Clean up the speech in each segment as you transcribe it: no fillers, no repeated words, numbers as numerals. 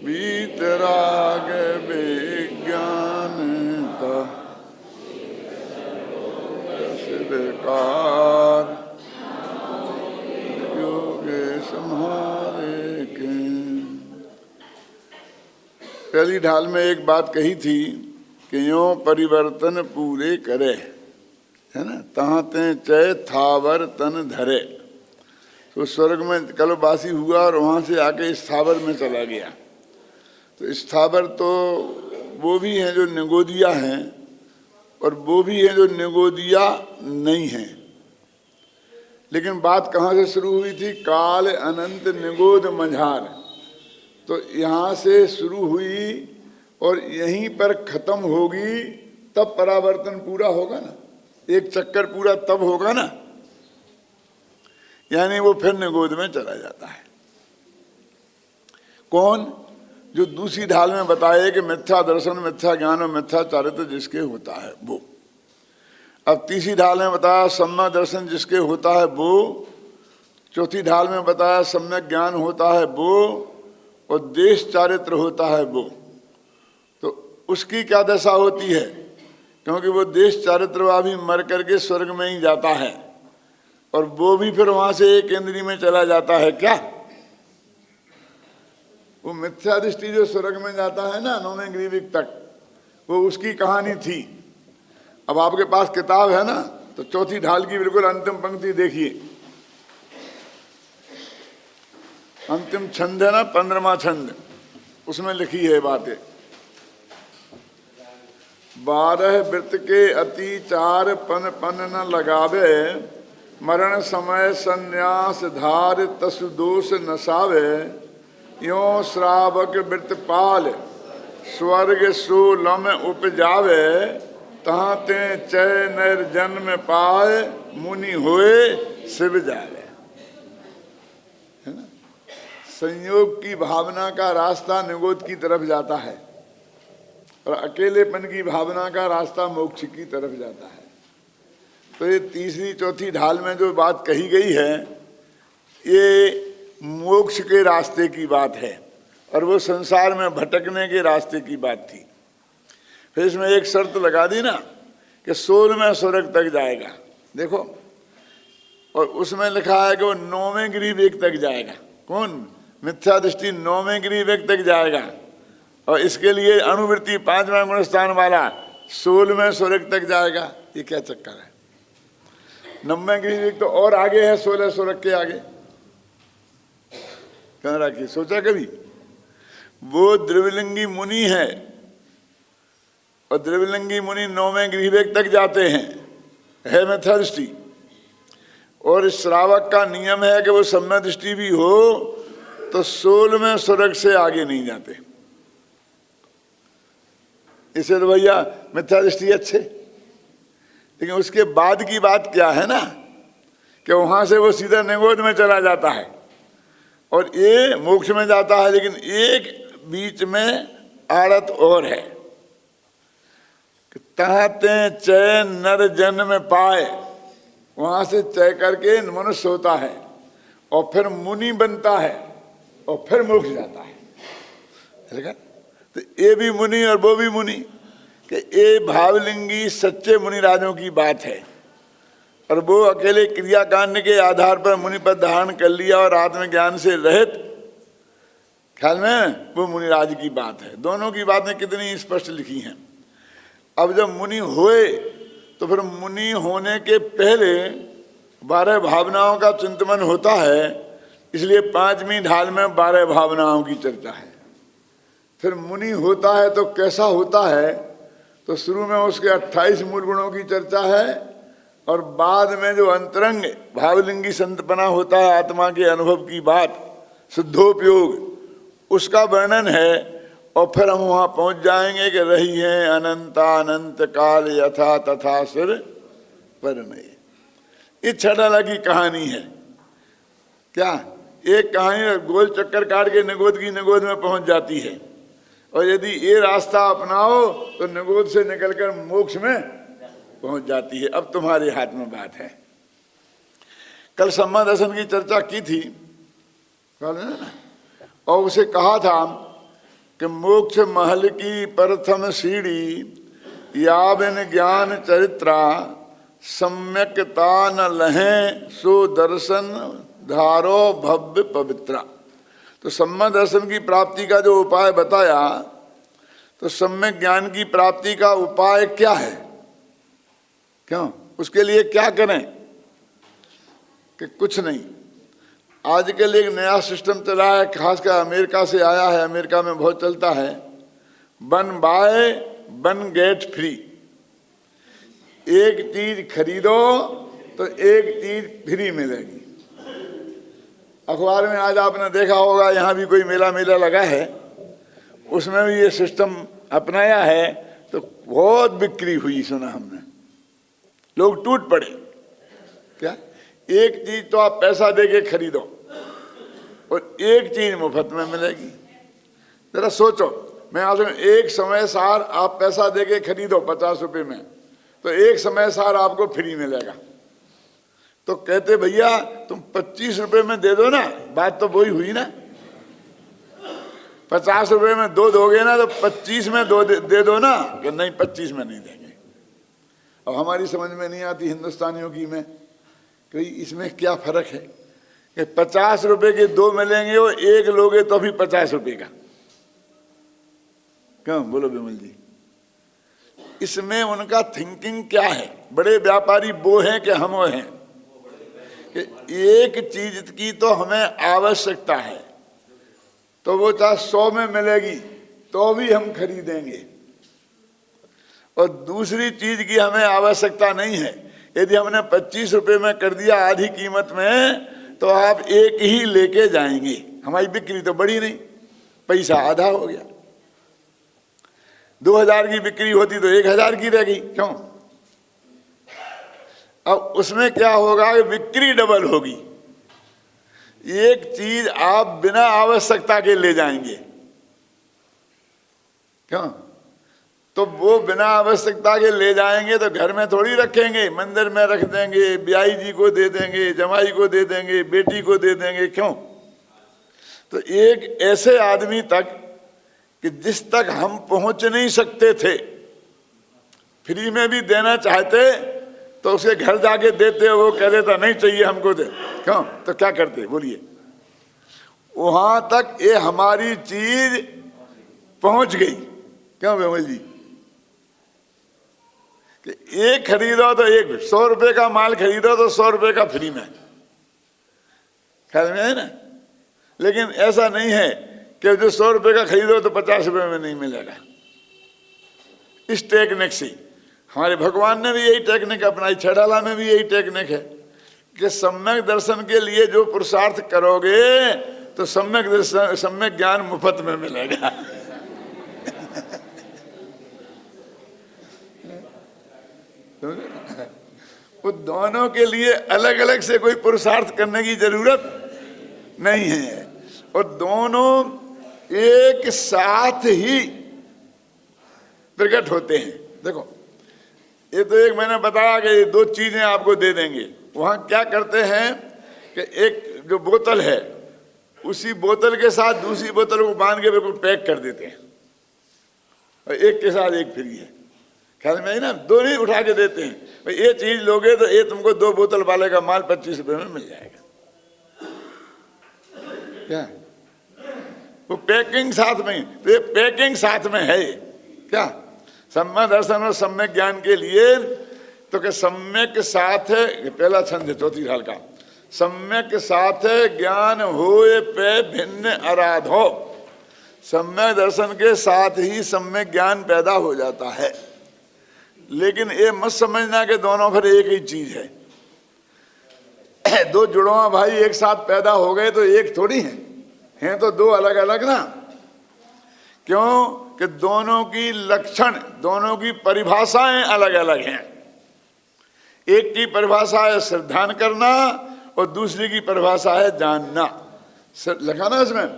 वीतराग विज्ञानता शिवकार योगे संहारे के। पहली ढाल में एक बात कही थी कि यों परिवर्तन पूरे करे, है ना, तहाँ ते चय थावर तन धरे। तो स्वर्ग में कल्पवासी हुआ और वहाँ से आके स्थावर में चला गया। तो स्थावर तो वो भी हैं जो निगोदिया हैं और वो भी हैं जो निगोदिया नहीं हैं। लेकिन बात कहाँ से शुरू हुई थी? काल अनंत निगोद मझार। तो यहाँ से शुरू हुई और यहीं पर खत्म होगी, तब परावर्तन पूरा होगा ना, एक चक्कर पूरा तब होगा ना, यानी वो फिर निगोद में चला जाता है। कौन? जो दूसरी ढाल में बताया कि मिथ्या दर्शन, मिथ्या ज्ञान और मिथ्या चारित्र जिसके होता है वो। अब तीसरी ढाल में बताया सम्यक दर्शन जिसके होता है वो। चौथी ढाल में बताया सम्यक ज्ञान होता है वो और देश चारित्र होता है वो। तो उसकी क्या दशा होती है? क्योंकि वो देश चारित्र भी मर करके स्वर्ग में ही जाता है और वो भी फिर वहां से एक इंद्रिय में चला जाता है। क्या वो मिथ्या दृष्टि जो स्वर्ग में जाता है ना नौवें ग्रीविक तक, वो उसकी कहानी थी। अब आपके पास किताब है ना, तो चौथी ढाल की बिल्कुल अंतिम पंक्ति देखिए। अंतिम छंद है ना, 15वां छंद, उसमें लिखी है बातें। 12 वृत्त के अति चार पन पन न लगावे, मरण समय संन्यास धार तसु दोष नसावे, यों श्रावक वृत्तपाल स्वर्ग सोलम उपजावे, तहाँ ते चय नर जन्म पाए, मुनि होए शिव जावे। है ना, संयोग की भावना का रास्ता निगोद की तरफ जाता है और अकेलेपन की भावना का रास्ता मोक्ष की तरफ जाता है। तो ये तीसरी चौथी ढाल में जो बात कही गई है ये मोक्ष के रास्ते की बात है और वो संसार में भटकने के रास्ते की बात थी। फिर इसमें एक शर्त लगा दी ना कि 16वें स्वर्ग तक जाएगा। देखो, और उसमें लिखा है कि वो 9वें ग्रीविक तक जाएगा। कौन? मिथ्या दृष्टि 9वें ग्रीविक तक जाएगा और इसके लिए अनुवृत्ति 5वां गुण स्थान वाला 16वें स्वर्ग तक जाएगा। ये क्या चक्कर है? 9वें ग्रीविक तो और आगे है, 16 स्वर्ग के आगे। कहना रखिए, सोचा कभी? वो द्रविलिंगी मुनि है और द्रविलिंगी मुनि 9वें ग्रीविक तक जाते हैं, है मिथ्या दृष्टि। और इस श्रावक का नियम है कि वो सम्यक दृष्टि भी हो तो 16वें स्वर्ग से आगे नहीं जाते। इसे तो भैया मिथ्या दृष्टि अच्छे, लेकिन उसके बाद की बात क्या है ना कि वहां से वो सीधा निगोद में चला जाता है और ये मोक्ष में जाता है। लेकिन एक बीच में आड़त और है, तहते चय नर जन्म पाए, वहां से चय करके मनुष्य होता है और फिर मुनि बनता है और फिर मोक्ष जाता है। तो ये भी मुनि और वो भी मुनि, कि ये भावलिंगी सच्चे मुनि राजों की बात है और वो अकेले क्रियाकांड के आधार पर मुनि पद धारण कर लिया और आत्मज्ञान से रहित ख्याल में वो मुनिराज की बात है। दोनों की बातें कितनी स्पष्ट लिखी हैं। अब जब मुनि होए तो फिर मुनि होने के पहले 12 भावनाओं का चिंतन होता है, इसलिए 5वीं ढाल में 12 भावनाओं की चर्चा है। फिर मुनि होता है तो कैसा होता है? तो शुरू में उसके 28 मूल गुणों की चर्चा है और बाद में जो अंतरंग भावलिंगी संतपना होता है, आत्मा के अनुभव की बात, शुद्धोपयोग, उसका वर्णन है। और फिर हम वहां पहुंच जाएंगे कि रही है अनंतानंत काल यथा तथा सिर परमय। ये छठाला की कहानी है। क्या एक कहानी गोल चक्कर काट के निगोद की निगोद में पहुंच जाती है और यदि ये रास्ता अपनाओ तो निगोद से निकलकर मोक्ष में पहुंच जाती है। अब तुम्हारे हाथ में बात है। कल सम्यक दर्शन की चर्चा की थी और उसे कहा था कि मोक्ष महल की प्रथम सीढ़ी याबिन ज्ञान चरित्रा सम्यकता न लहें सो दर्शन धारो भव्य पवित्रा। तो सम्यक दर्शन की प्राप्ति का जो उपाय बताया, तो सम्यक ज्ञान की प्राप्ति का उपाय क्या है, क्यों, उसके लिए क्या करें? कि कुछ नहीं। आजकल एक नया सिस्टम चला है, खासकर अमेरिका से आया है, अमेरिका में बहुत चलता है, 1 बाय 1 गेट फ्री। एक चीज खरीदो तो एक चीज फ्री मिलेगी। अखबार में आज आपने देखा होगा, यहाँ भी कोई मेला लगा है, उसमें भी ये सिस्टम अपनाया है, तो बहुत बिक्री हुई, सुना हमने, लोग टूट पड़े। क्या? एक चीज तो आप पैसा देके खरीदो और एक चीज मुफ्त में मिलेगी। जरा सोचो, मैं आपसे, एक समय सार आप पैसा देके खरीदो 50 रुपए में, तो एक समय सार आपको फ्री मिलेगा। तो कहते भैया तुम 25 रुपए में दे दो ना, बात तो वही हुई ना। 50 रुपए में 2 दोगे ना, तो 25 में 2 दे दो ना, कि नहीं 25 में नहीं देंगे। अब हमारी समझ में नहीं आती हिंदुस्तानियों की में कि इसमें क्या फर्क है कि 50 रुपए के 2 मिलेंगे और एक लोगे तो भी 50 रुपए का। क्यों, बोलो विमल जी? इसमें उनका थिंकिंग क्या है? बड़े व्यापारी वो हैं कि हम वो हैं कि एक चीज की तो हमें आवश्यकता है, तो वो चाहे 100 में मिलेगी तो भी हम खरीदेंगे, और दूसरी चीज की हमें आवश्यकता नहीं है। यदि हमने 25 रुपए में कर दिया आधी कीमत में, तो आप एक ही लेके जाएंगे, हमारी बिक्री तो बढ़ी नहीं, पैसा आधा हो गया। 2000 की बिक्री होती तो 1000 की रह गई। क्यों? अब उसमें क्या होगा कि बिक्री डबल होगी। एक चीज आप बिना आवश्यकता के ले जाएंगे, क्यों? तो वो बिना आवश्यकता के ले जाएंगे तो घर में थोड़ी रखेंगे, मंदिर में रख देंगे, ब्याई जी को दे देंगे, जमाई को दे देंगे, बेटी को दे देंगे। क्यों? तो एक ऐसे आदमी तक कि जिस तक हम पहुंच नहीं सकते थे, फ्री में भी देना चाहते तो उसे घर जाके देते, वो कह देता नहीं चाहिए हमको दे। क्यों? तो क्या करते, बोलिए? वहां तक ये हमारी चीज पहुंच गई। क्यों विमल जी? कि एक खरीदो तो एक, 100 रुपए का माल खरीदो तो 100 रुपए का फ्री में, ख्याल में है ना? लेकिन ऐसा नहीं है कि जो 100 रुपए का खरीदो तो 50 रुपए में नहीं मिलेगा। इस टेक्निक से हमारे भगवान ने भी यही टेक्निक अपनाई, छड़ाला में भी यही टेक्निक है कि सम्यक दर्शन के लिए जो पुरुषार्थ करोगे तो सम्यक दर्शन, सम्यक ज्ञान मुफ्त में मिलेगा। वो दोनों के लिए अलग अलग से कोई पुरुषार्थ करने की जरूरत नहीं है, और दोनों एक साथ ही प्रकट होते हैं। देखो, ये तो एक मैंने बताया कि ये 2 चीजें आपको दे देंगे। वहां क्या करते हैं कि एक जो बोतल है, उसी बोतल के साथ दूसरी बोतल को बांध के बिल्कुल पैक कर देते हैं, और एक के साथ एक फ्री है। ख्याल में है ना? 2 नहीं उठा के देते हैं, भाई ये चीज लोगे तो ये तुमको 2 बोतल वाले का माल 25 रुपए में मिल जाएगा। क्या? वो पैकिंग साथ में, तो ये पैकिंग साथ में है। क्या? सम्यक दर्शन और सम्यक ज्ञान के लिए तो कि सम्यक साथ है, पहला छंद है 4थी साल का, सम्यक साथ ज्ञान होए पे भिन्न आराधो। सम्यक दर्शन के साथ ही सम्यक ज्ञान पैदा हो जाता है। लेकिन ये मत समझना कि दोनों फिर एक ही चीज है। 2 जुड़वा भाई एक साथ पैदा हो गए तो एक थोड़ी हैं तो 2 अलग अलग ना। क्यों? कि दोनों की लक्षण, दोनों की परिभाषाएं अलग अलग हैं। एक की परिभाषा है श्रद्धान करना और दूसरी की परिभाषा है जानना। लिखा ना इसमें,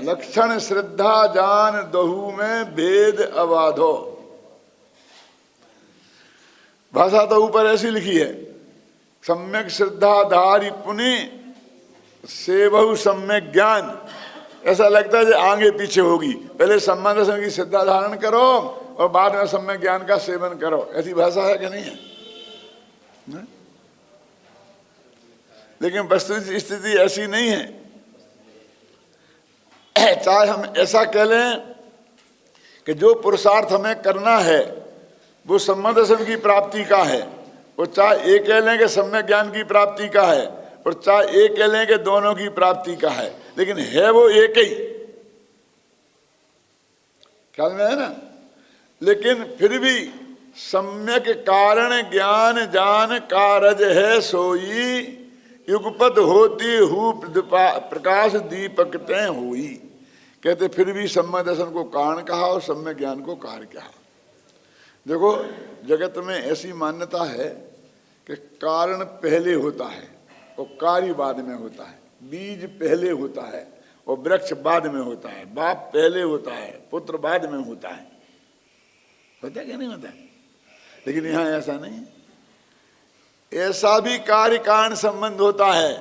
लक्षण श्रद्धा जान दहु में भेद अबाधो। भाषा तो ऊपर ऐसी लिखी है, सम्यक श्रद्धा धारी पुनि सेवहु सम्यक ज्ञान ऐसा लगता है जो आगे पीछे होगी। पहले सम्यक दर्शन की सिद्धा धारण करो और बाद में सम्यक ज्ञान का सेवन करो। ऐसी भाषा है कि नहीं है? न? लेकिन वस्तुतः स्थिति ऐसी नहीं है। चाहे हम ऐसा कह लें कि जो पुरुषार्थ हमें करना है वो सम्यक दर्शन की प्राप्ति का है, और चाहे एक कह लें कि सम्यक ज्ञान की प्राप्ति का है, और चाहे एक कह लें कि दोनों की प्राप्ति का है, लेकिन है वो एक ही। ख्याल में है ना? लेकिन फिर भी सम्यक कारण ज्ञान जान कारज है सोई, युगपद होती हु प्रकाश दीपक तय हुई। कहते फिर भी सम्यक दर्शन को कारण कहा और सम्यक ज्ञान को कार्य कहा। देखो जगत में ऐसी मान्यता है कि कारण पहले होता है और कार्य बाद में होता है, बीज पहले होता है और वृक्ष बाद में होता है, बाप पहले होता है पुत्र बाद में होता है। होता है क्या नहीं होता है? लेकिन यहाँ ऐसा नहीं है। ऐसा भी कार्य कारण संबंध होता है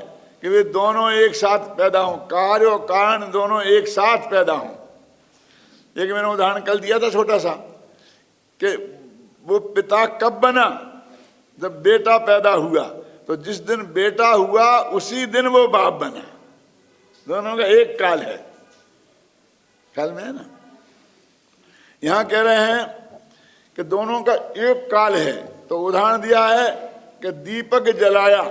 कि वे दोनों एक साथ पैदा हों, कार्य और कारण दोनों एक साथ पैदा हों। एक मैंने उदाहरण कल दिया था छोटा सा, कि वो पिता कब बना? जब बेटा पैदा हुआ, तो जिस दिन बेटा हुआ उसी दिन वो बाप बना। दोनों का एक काल है। ख्याल में है ना? यहां कह रहे हैं कि दोनों का एक काल है। तो उदाहरण दिया है कि दीपक जलाया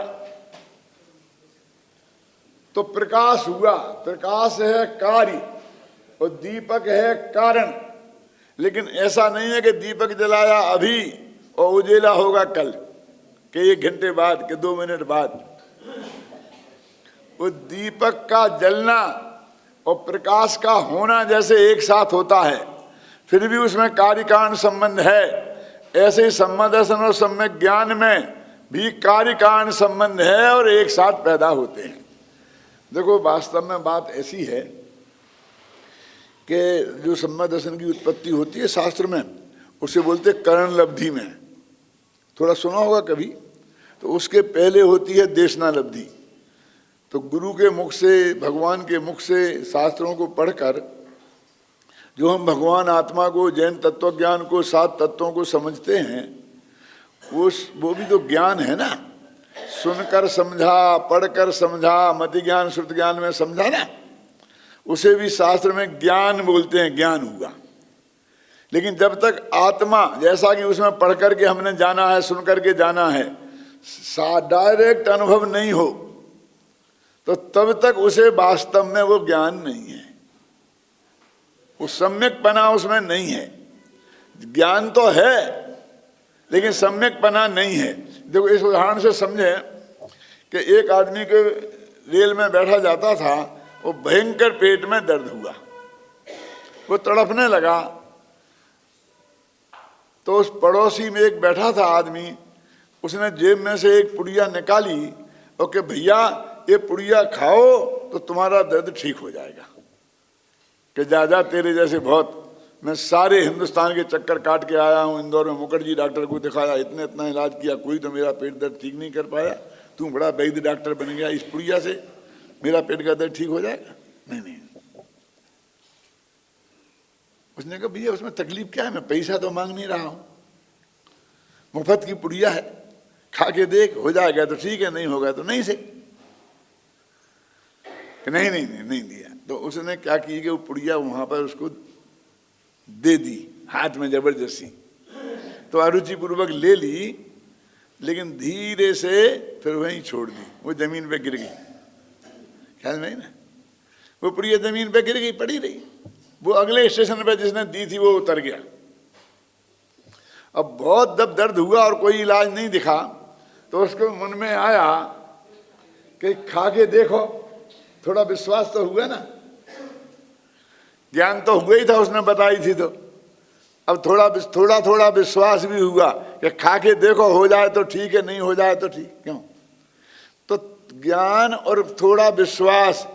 तो प्रकाश हुआ, प्रकाश है कार्य और दीपक है कारण। लेकिन ऐसा नहीं है कि दीपक जलाया अभी और उजेला होगा कल, कि 1 घंटे बाद, कि 2 मिनट बाद। वो दीपक का जलना और प्रकाश का होना जैसे एक साथ होता है, फिर भी उसमें कार्य कारण संबंध है। ऐसे ही सम्यक दर्शन और सम्यक ज्ञान में भी कार्य कारण संबंध है और एक साथ पैदा होते हैं। देखो वास्तव में बात ऐसी है कि जो सम्यक दर्शन की उत्पत्ति होती है शास्त्र में, उसे बोलते करण लब्धि में। थोड़ा सुना होगा कभी। तो उसके पहले होती है देशना लब्धि। तो गुरु के मुख से, भगवान के मुख से शास्त्रों को पढ़कर जो हम भगवान आत्मा को, जैन तत्वज्ञान को, 7 तत्वों को समझते हैं, वो भी तो ज्ञान है ना। सुनकर समझा, पढ़कर समझा, मति ज्ञान श्रुति ज्ञान में समझा ना, उसे भी शास्त्र में ज्ञान बोलते हैं, ज्ञान हुआ। लेकिन जब तक आत्मा, जैसा कि उसमें पढ़ करके हमने जाना है, सुन करके जाना है, डायरेक्ट अनुभव नहीं हो, तो तब तक उसे वास्तव में वो ज्ञान नहीं है, वो सम्यकपना उसमें नहीं है। ज्ञान तो है लेकिन सम्यकपना नहीं है। देखो इस उदाहरण से समझे कि एक आदमी के रेल में बैठा जाता था, वो भयंकर पेट में दर्द हुआ, वो तड़पने लगा। तो उस पड़ोसी में एक बैठा था आदमी, उसने जेब में से एक पुड़िया निकाली और कि भैया ये पुड़िया खाओ तो तुम्हारा दर्द ठीक हो जाएगा। कि जा तेरे जैसे बहुत, मैं सारे हिंदुस्तान के चक्कर काट के आया हूँ, इंदौर में मुखर्जी डॉक्टर को दिखाया, इतना इलाज किया, कोई तो मेरा पेट दर्द ठीक नहीं कर पाया। तू बड़ा वैद्य डॉक्टर बन गया, इस पुड़िया से मेरा पेट का दर्द ठीक हो जाएगा? नहीं। उसने कहा भैया उसमें तकलीफ क्या है, मैं पैसा तो मांग नहीं रहा हूं, मुफ्त की पुड़िया है, खा के देख, हो जाएगा तो ठीक है, नहीं होगा तो नहीं से। नहीं दिया। तो उसने क्या की कि वो पुड़िया वहां पर उसको दे दी हाथ में जबरदस्ती। तो अरुचि पूर्वक ले ली, लेकिन धीरे से फिर वहीं छोड़ दी, वो जमीन पे गिर गई। ख्याल में ना, वो पुड़िया जमीन पे गिर गई, पड़ी रही। वो अगले स्टेशन पे जिसने दी थी वो उतर गया। अब बहुत जब दर्द हुआ और कोई इलाज नहीं दिखा, तो उसको मन में आया कि खा के देखो, थोड़ा विश्वास तो हुआ ना। ज्ञान तो हुआ ही था, उसने बताई थी। तो अब थोड़ा विश्वास भी हुआ कि खा के देखो, हो जाए तो ठीक है, नहीं हो जाए तो ठीक। क्यों? तो ज्ञान और थोड़ा विश्वास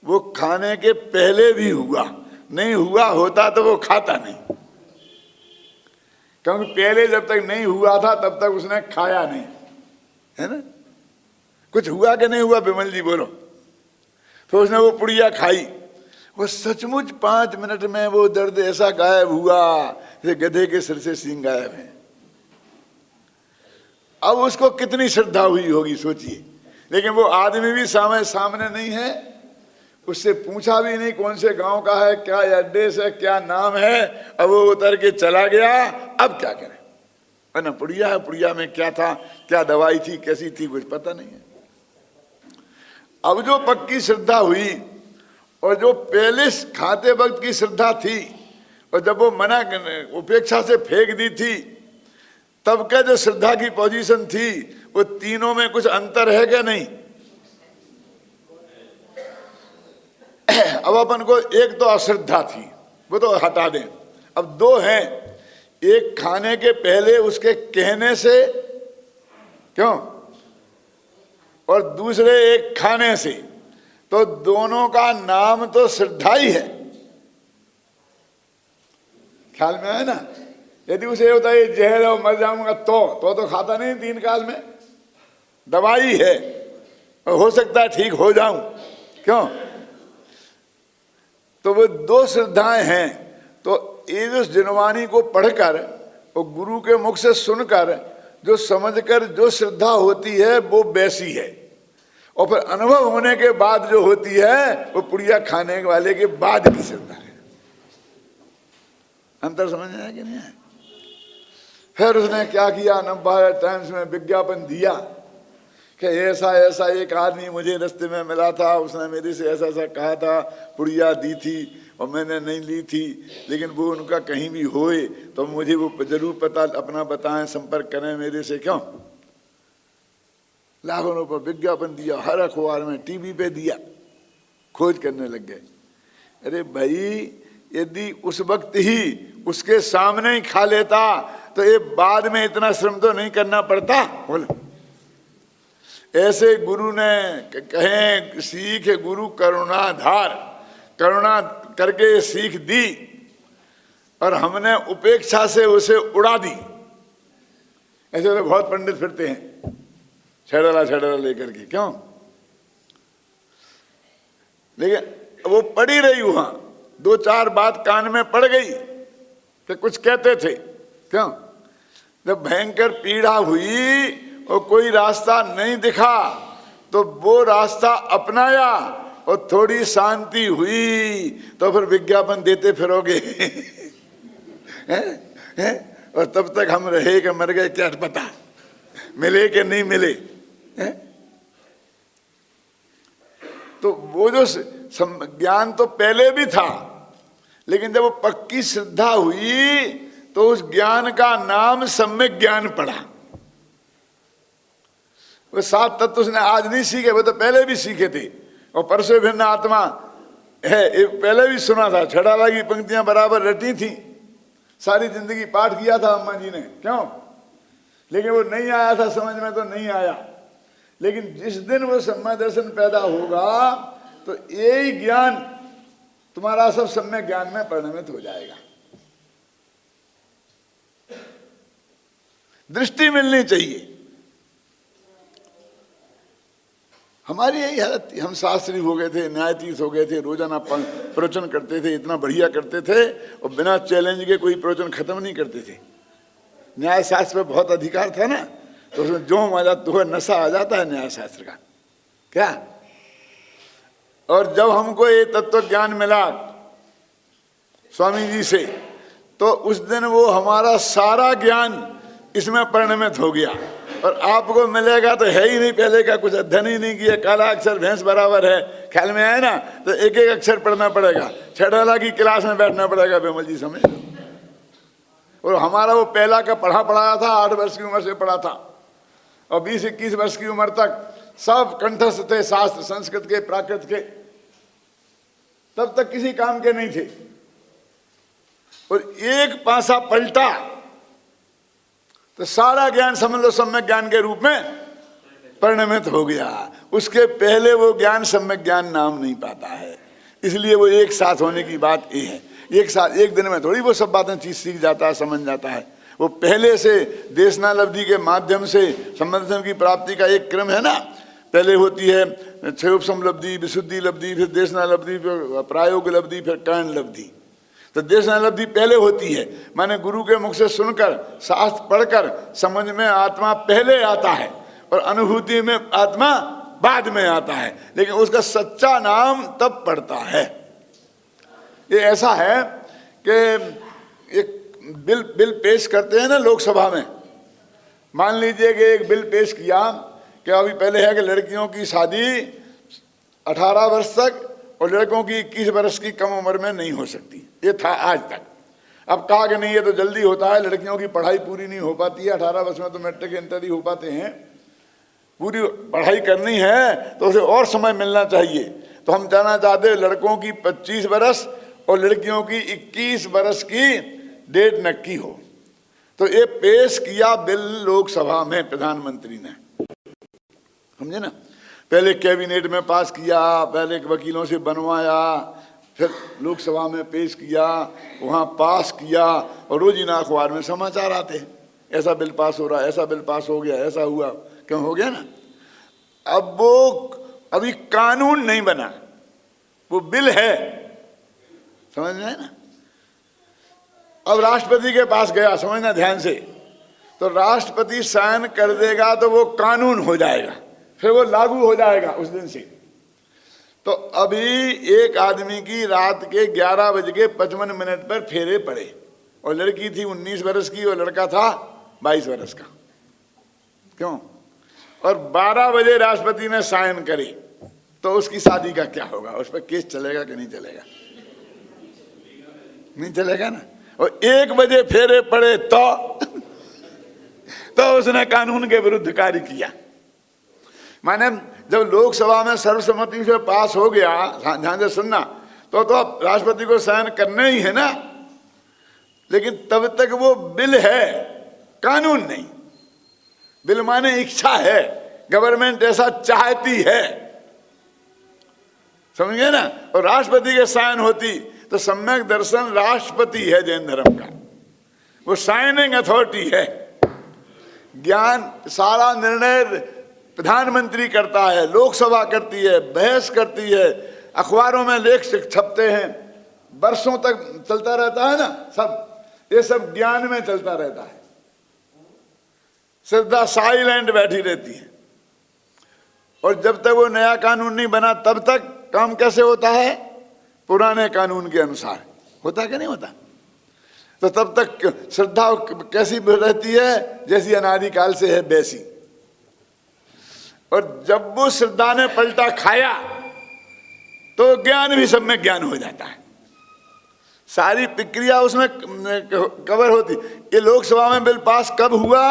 वो खाने के पहले भी हुआ, नहीं हुआ होता तो वो खाता नहीं। क्योंकि पहले जब तक नहीं हुआ था तब तक उसने खाया नहीं, है ना। कुछ हुआ कि नहीं हुआ, विमल जी बोलो। फिर उसने वो पुड़िया खाई वो सचमुच 5 मिनट में वो दर्द ऐसा गायब हुआ जैसे गधे के सिर से सींग गायब है। अब उसको कितनी श्रद्धा हुई होगी सोचिए। लेकिन वो आदमी भी सामने नहीं है, उससे पूछा भी नहीं कौन से गांव का है, क्या एड्रेस है, क्या नाम है। अब वो उतर के चला गया। अब क्या करें? ना पुड़िया है, पुड़िया में क्या था, क्या दवाई थी, कैसी थी, कुछ पता नहीं है। अब जो पक्की श्रद्धा हुई और जो पहले खाते वक्त की श्रद्धा थी और जब वो मना उपेक्षा से फेंक दी थी तब का जो श्रद्धा की पोजीशन थी, वो तीनों में कुछ अंतर है क्या? नहीं। अब अपन को एक तो अश्रद्धा थी, वो तो हटा दें। अब 2 हैं, एक खाने के पहले उसके कहने से, क्यों, और दूसरे एक खाने से। तो दोनों का नाम तो श्रद्धा ही है। ख्याल में है ना? यदि उसे होता है जहर है मर जाऊंगा तो खाता नहीं 3 काल में। दवाई है और हो सकता है ठीक हो जाऊं, क्यों? तो वो 2 श्रद्धाएं हैं। तो ये जो जिनवानी को पढ़कर और गुरु के मुख से सुनकर जो समझकर जो श्रद्धा होती है वो वैसी है, और फिर अनुभव होने के बाद जो होती है वो पुड़िया खाने वाले के बाद की श्रद्धा है। अंतर समझ में आया कि नहीं है? फिर उसने क्या किया, नवभारत टाइम्स में विज्ञापन दिया कि ऐसा ऐसा एक आदमी मुझे रास्ते में मिला था, उसने मेरे से ऐसा ऐसा कहा था, पुड़िया दी थी और मैंने नहीं ली थी, लेकिन वो उनका कहीं भी होए तो मुझे वो जरूर पता अपना बताएं, संपर्क करें मेरे से। क्यों? लाखों रुपये विज्ञापन दिया, हर अखबार में, टीवी पे दिया, खोज करने लग गए। अरे भाई, यदि उस वक्त ही उसके सामने ही खा लेता तो ये बाद में इतना श्रम तो नहीं करना पड़ता। बोलो, ऐसे गुरु ने कहें सीख गुरु करुणाधार, करुणा करके सीख दी और हमने उपेक्षा से उसे उड़ा दी। ऐसे तो बहुत पंडित फिरते हैं छेड़ा लेकर के, क्यों? लेकिन वो पड़ी रही वहां, 2-4 बात कान में पड़ गई कि कुछ कहते थे, क्यों? जब भयंकर पीड़ा हुई और कोई रास्ता नहीं दिखा तो वो रास्ता अपनाया और थोड़ी शांति हुई तो फिर विज्ञापन देते फिरोगे। और तब तक हम रहे कि मर गए क्या पता, मिले कि नहीं मिले। तो वो जो ज्ञान तो पहले भी था, लेकिन जब वो पक्की श्रद्धा हुई तो उस ज्ञान का नाम सम्यक ज्ञान पड़ा। वो 7 तत्व उसने आज नहीं सीखे, वो तो पहले भी सीखे थे। और परसों भिन्न आत्मा है, ये पहले भी सुना था, छड़ाला की पंक्तियां बराबर रटी थी, सारी जिंदगी पाठ किया था अम्मा जी ने। क्यों? लेकिन वो नहीं आया था समझ में, तो नहीं आया। लेकिन जिस दिन वो सम्यक दर्शन पैदा होगा तो यही ज्ञान तुम्हारा सब सम्यक ज्ञान में परिणमित हो जाएगा। दृष्टि मिलनी चाहिए। हमारी यही हालत थी। हम शास्त्री हो गए थे, न्यायाधीश हो गए थे, रोजाना प्रवचन करते थे, इतना बढ़िया करते थे और बिना चैलेंज के कोई प्रवचन खत्म नहीं करते थे। न्याय शास्त्र पे बहुत अधिकार था ना, तो उसमें जो मजा तो नशा आ जाता है न्याय शास्त्र का, क्या? और जब हमको ये तत्व ज्ञान मिला स्वामी जी से, तो उस दिन वो हमारा सारा ज्ञान इसमें परिणमित हो गया। और आपको मिलेगा तो है ही नहीं, पहले का कुछ अध्ययन ही नहीं किया, काला अक्षर भैंस बराबर है, ख्याल में आए ना? तो एक एक अक्षर पढ़ना पड़ेगा, छठाला की क्लास में बैठना पड़ेगा, बेमल जी समझ लो। और हमारा वो पहला का पढ़ाया था, 8 वर्ष की उम्र से पढ़ा था, और 20-21 वर्ष की उम्र तक सब कंठस्थ थे शास्त्र, संस्कृत के, प्राकृत के, तब तक किसी काम के नहीं थे। और एक पासा पलटा तो सारा ज्ञान समझ लो सम्यक ज्ञान के रूप में परिणमित हो गया। उसके पहले वो ज्ञान सम्यक ज्ञान नाम नहीं पाता है। इसलिए वो एक साथ होने की बात ये है। एक साथ एक दिन में थोड़ी वो सब बातें चीज सीख जाता है, समझ जाता है। वो पहले से देशनालब्धि के माध्यम से संबंध की प्राप्ति का एक क्रम है ना। पहले होती है क्षयोपम लब्धि, विशुद्धि लब्धि, फिर देशना लब्धि, फिर प्रायोग लब्धि, फिर कर्ण लब्धि। तो देशना लब्धि पहले होती है, माने गुरु के मुख से सुनकर, शास्त्र पढ़कर समझ में आत्मा पहले आता है और अनुभूति में आत्मा बाद में आता है, लेकिन उसका सच्चा नाम तब पड़ता है। ये ऐसा है कि एक बिल पेश करते हैं ना लोकसभा में। मान लीजिए कि एक बिल पेश किया कि अभी पहले है कि लड़कियों की शादी 18 वर्ष तक और लड़कों की 21 वर्ष की कम उम्र में नहीं हो सकती। ये था आज तक। अब कहा कि नहीं, ये तो जल्दी होता है, लड़कियों की पढ़ाई पूरी नहीं हो पाती है, 18 वर्ष में तो मैट्रिक इंटर ही हो पाते हैं, पूरी पढ़ाई करनी है तो उसे और समय मिलना चाहिए। तो हम जानना चाहते हैं लड़कों की 25 वर्ष और लड़कियों की 21 वर्ष की डेट नक्की हो। तो ये पेश किया बिल लोकसभा में प्रधानमंत्री ने, समझे ना। पहले कैबिनेट में पास किया, पहले वकीलों से बनवाया, फिर लोकसभा में पेश किया, वहाँ पास किया और रोजीना अखबार में समाचार आते हैं, ऐसा बिल पास हो रहा है, ऐसा बिल पास हो गया, ऐसा हुआ, क्यों हो गया ना। अब वो अभी कानून नहीं बना, वो बिल है, समझ में है ना। अब राष्ट्रपति के पास गया, समझना ध्यान से, तो राष्ट्रपति साइन कर देगा तो वो कानून हो जाएगा, फिर वो लागू हो जाएगा उस दिन से। तो अभी एक आदमी की रात के 11:55 पर फेरे पड़े और लड़की थी 19 वर्ष की और लड़का था 22 वर्ष का, क्यों। और 12 बजे राष्ट्रपति ने साइन करी, तो उसकी शादी का क्या होगा, उस पर केस चलेगा कि नहीं चलेगा, नहीं चलेगा ना। और 1 बजे फेरे पड़े तो उसने कानून के विरुद्ध कार्य किया। माने जब लोकसभा में सर्वसम्मति से पास हो गया, ध्यान से सुनना, तो अब राष्ट्रपति को साइन करने ही है ना, लेकिन तब तक वो बिल है, कानून नहीं। बिल माने इच्छा है, गवर्नमेंट ऐसा चाहती है, समझ गए ना। और राष्ट्रपति के साइन होती तो सम्यक दर्शन राष्ट्रपति है जैन धर्म का, वो साइनिंग अथॉरिटी है। ज्ञान सारा निर्णय प्रधानमंत्री करता है, लोकसभा करती है, बहस करती है, अखबारों में लेख छपते हैं, वर्षों तक चलता रहता है ना, सब ये सब ज्ञान में चलता रहता है। श्रद्धा साइलेंट बैठी रहती है और जब तक वो नया कानून नहीं बना तब तक काम कैसे होता है, पुराने कानून के अनुसार होता कि नहीं होता। तो तब तक श्रद्धा कैसी रहती है, जैसी अनादिकाल से है वैसी। और जब वो श्रद्धा ने पलटा खाया तो ज्ञान भी सब में ज्ञान हो जाता है, सारी प्रक्रिया उसमें कवर होती। ये लोकसभा में बिल पास कब हुआ,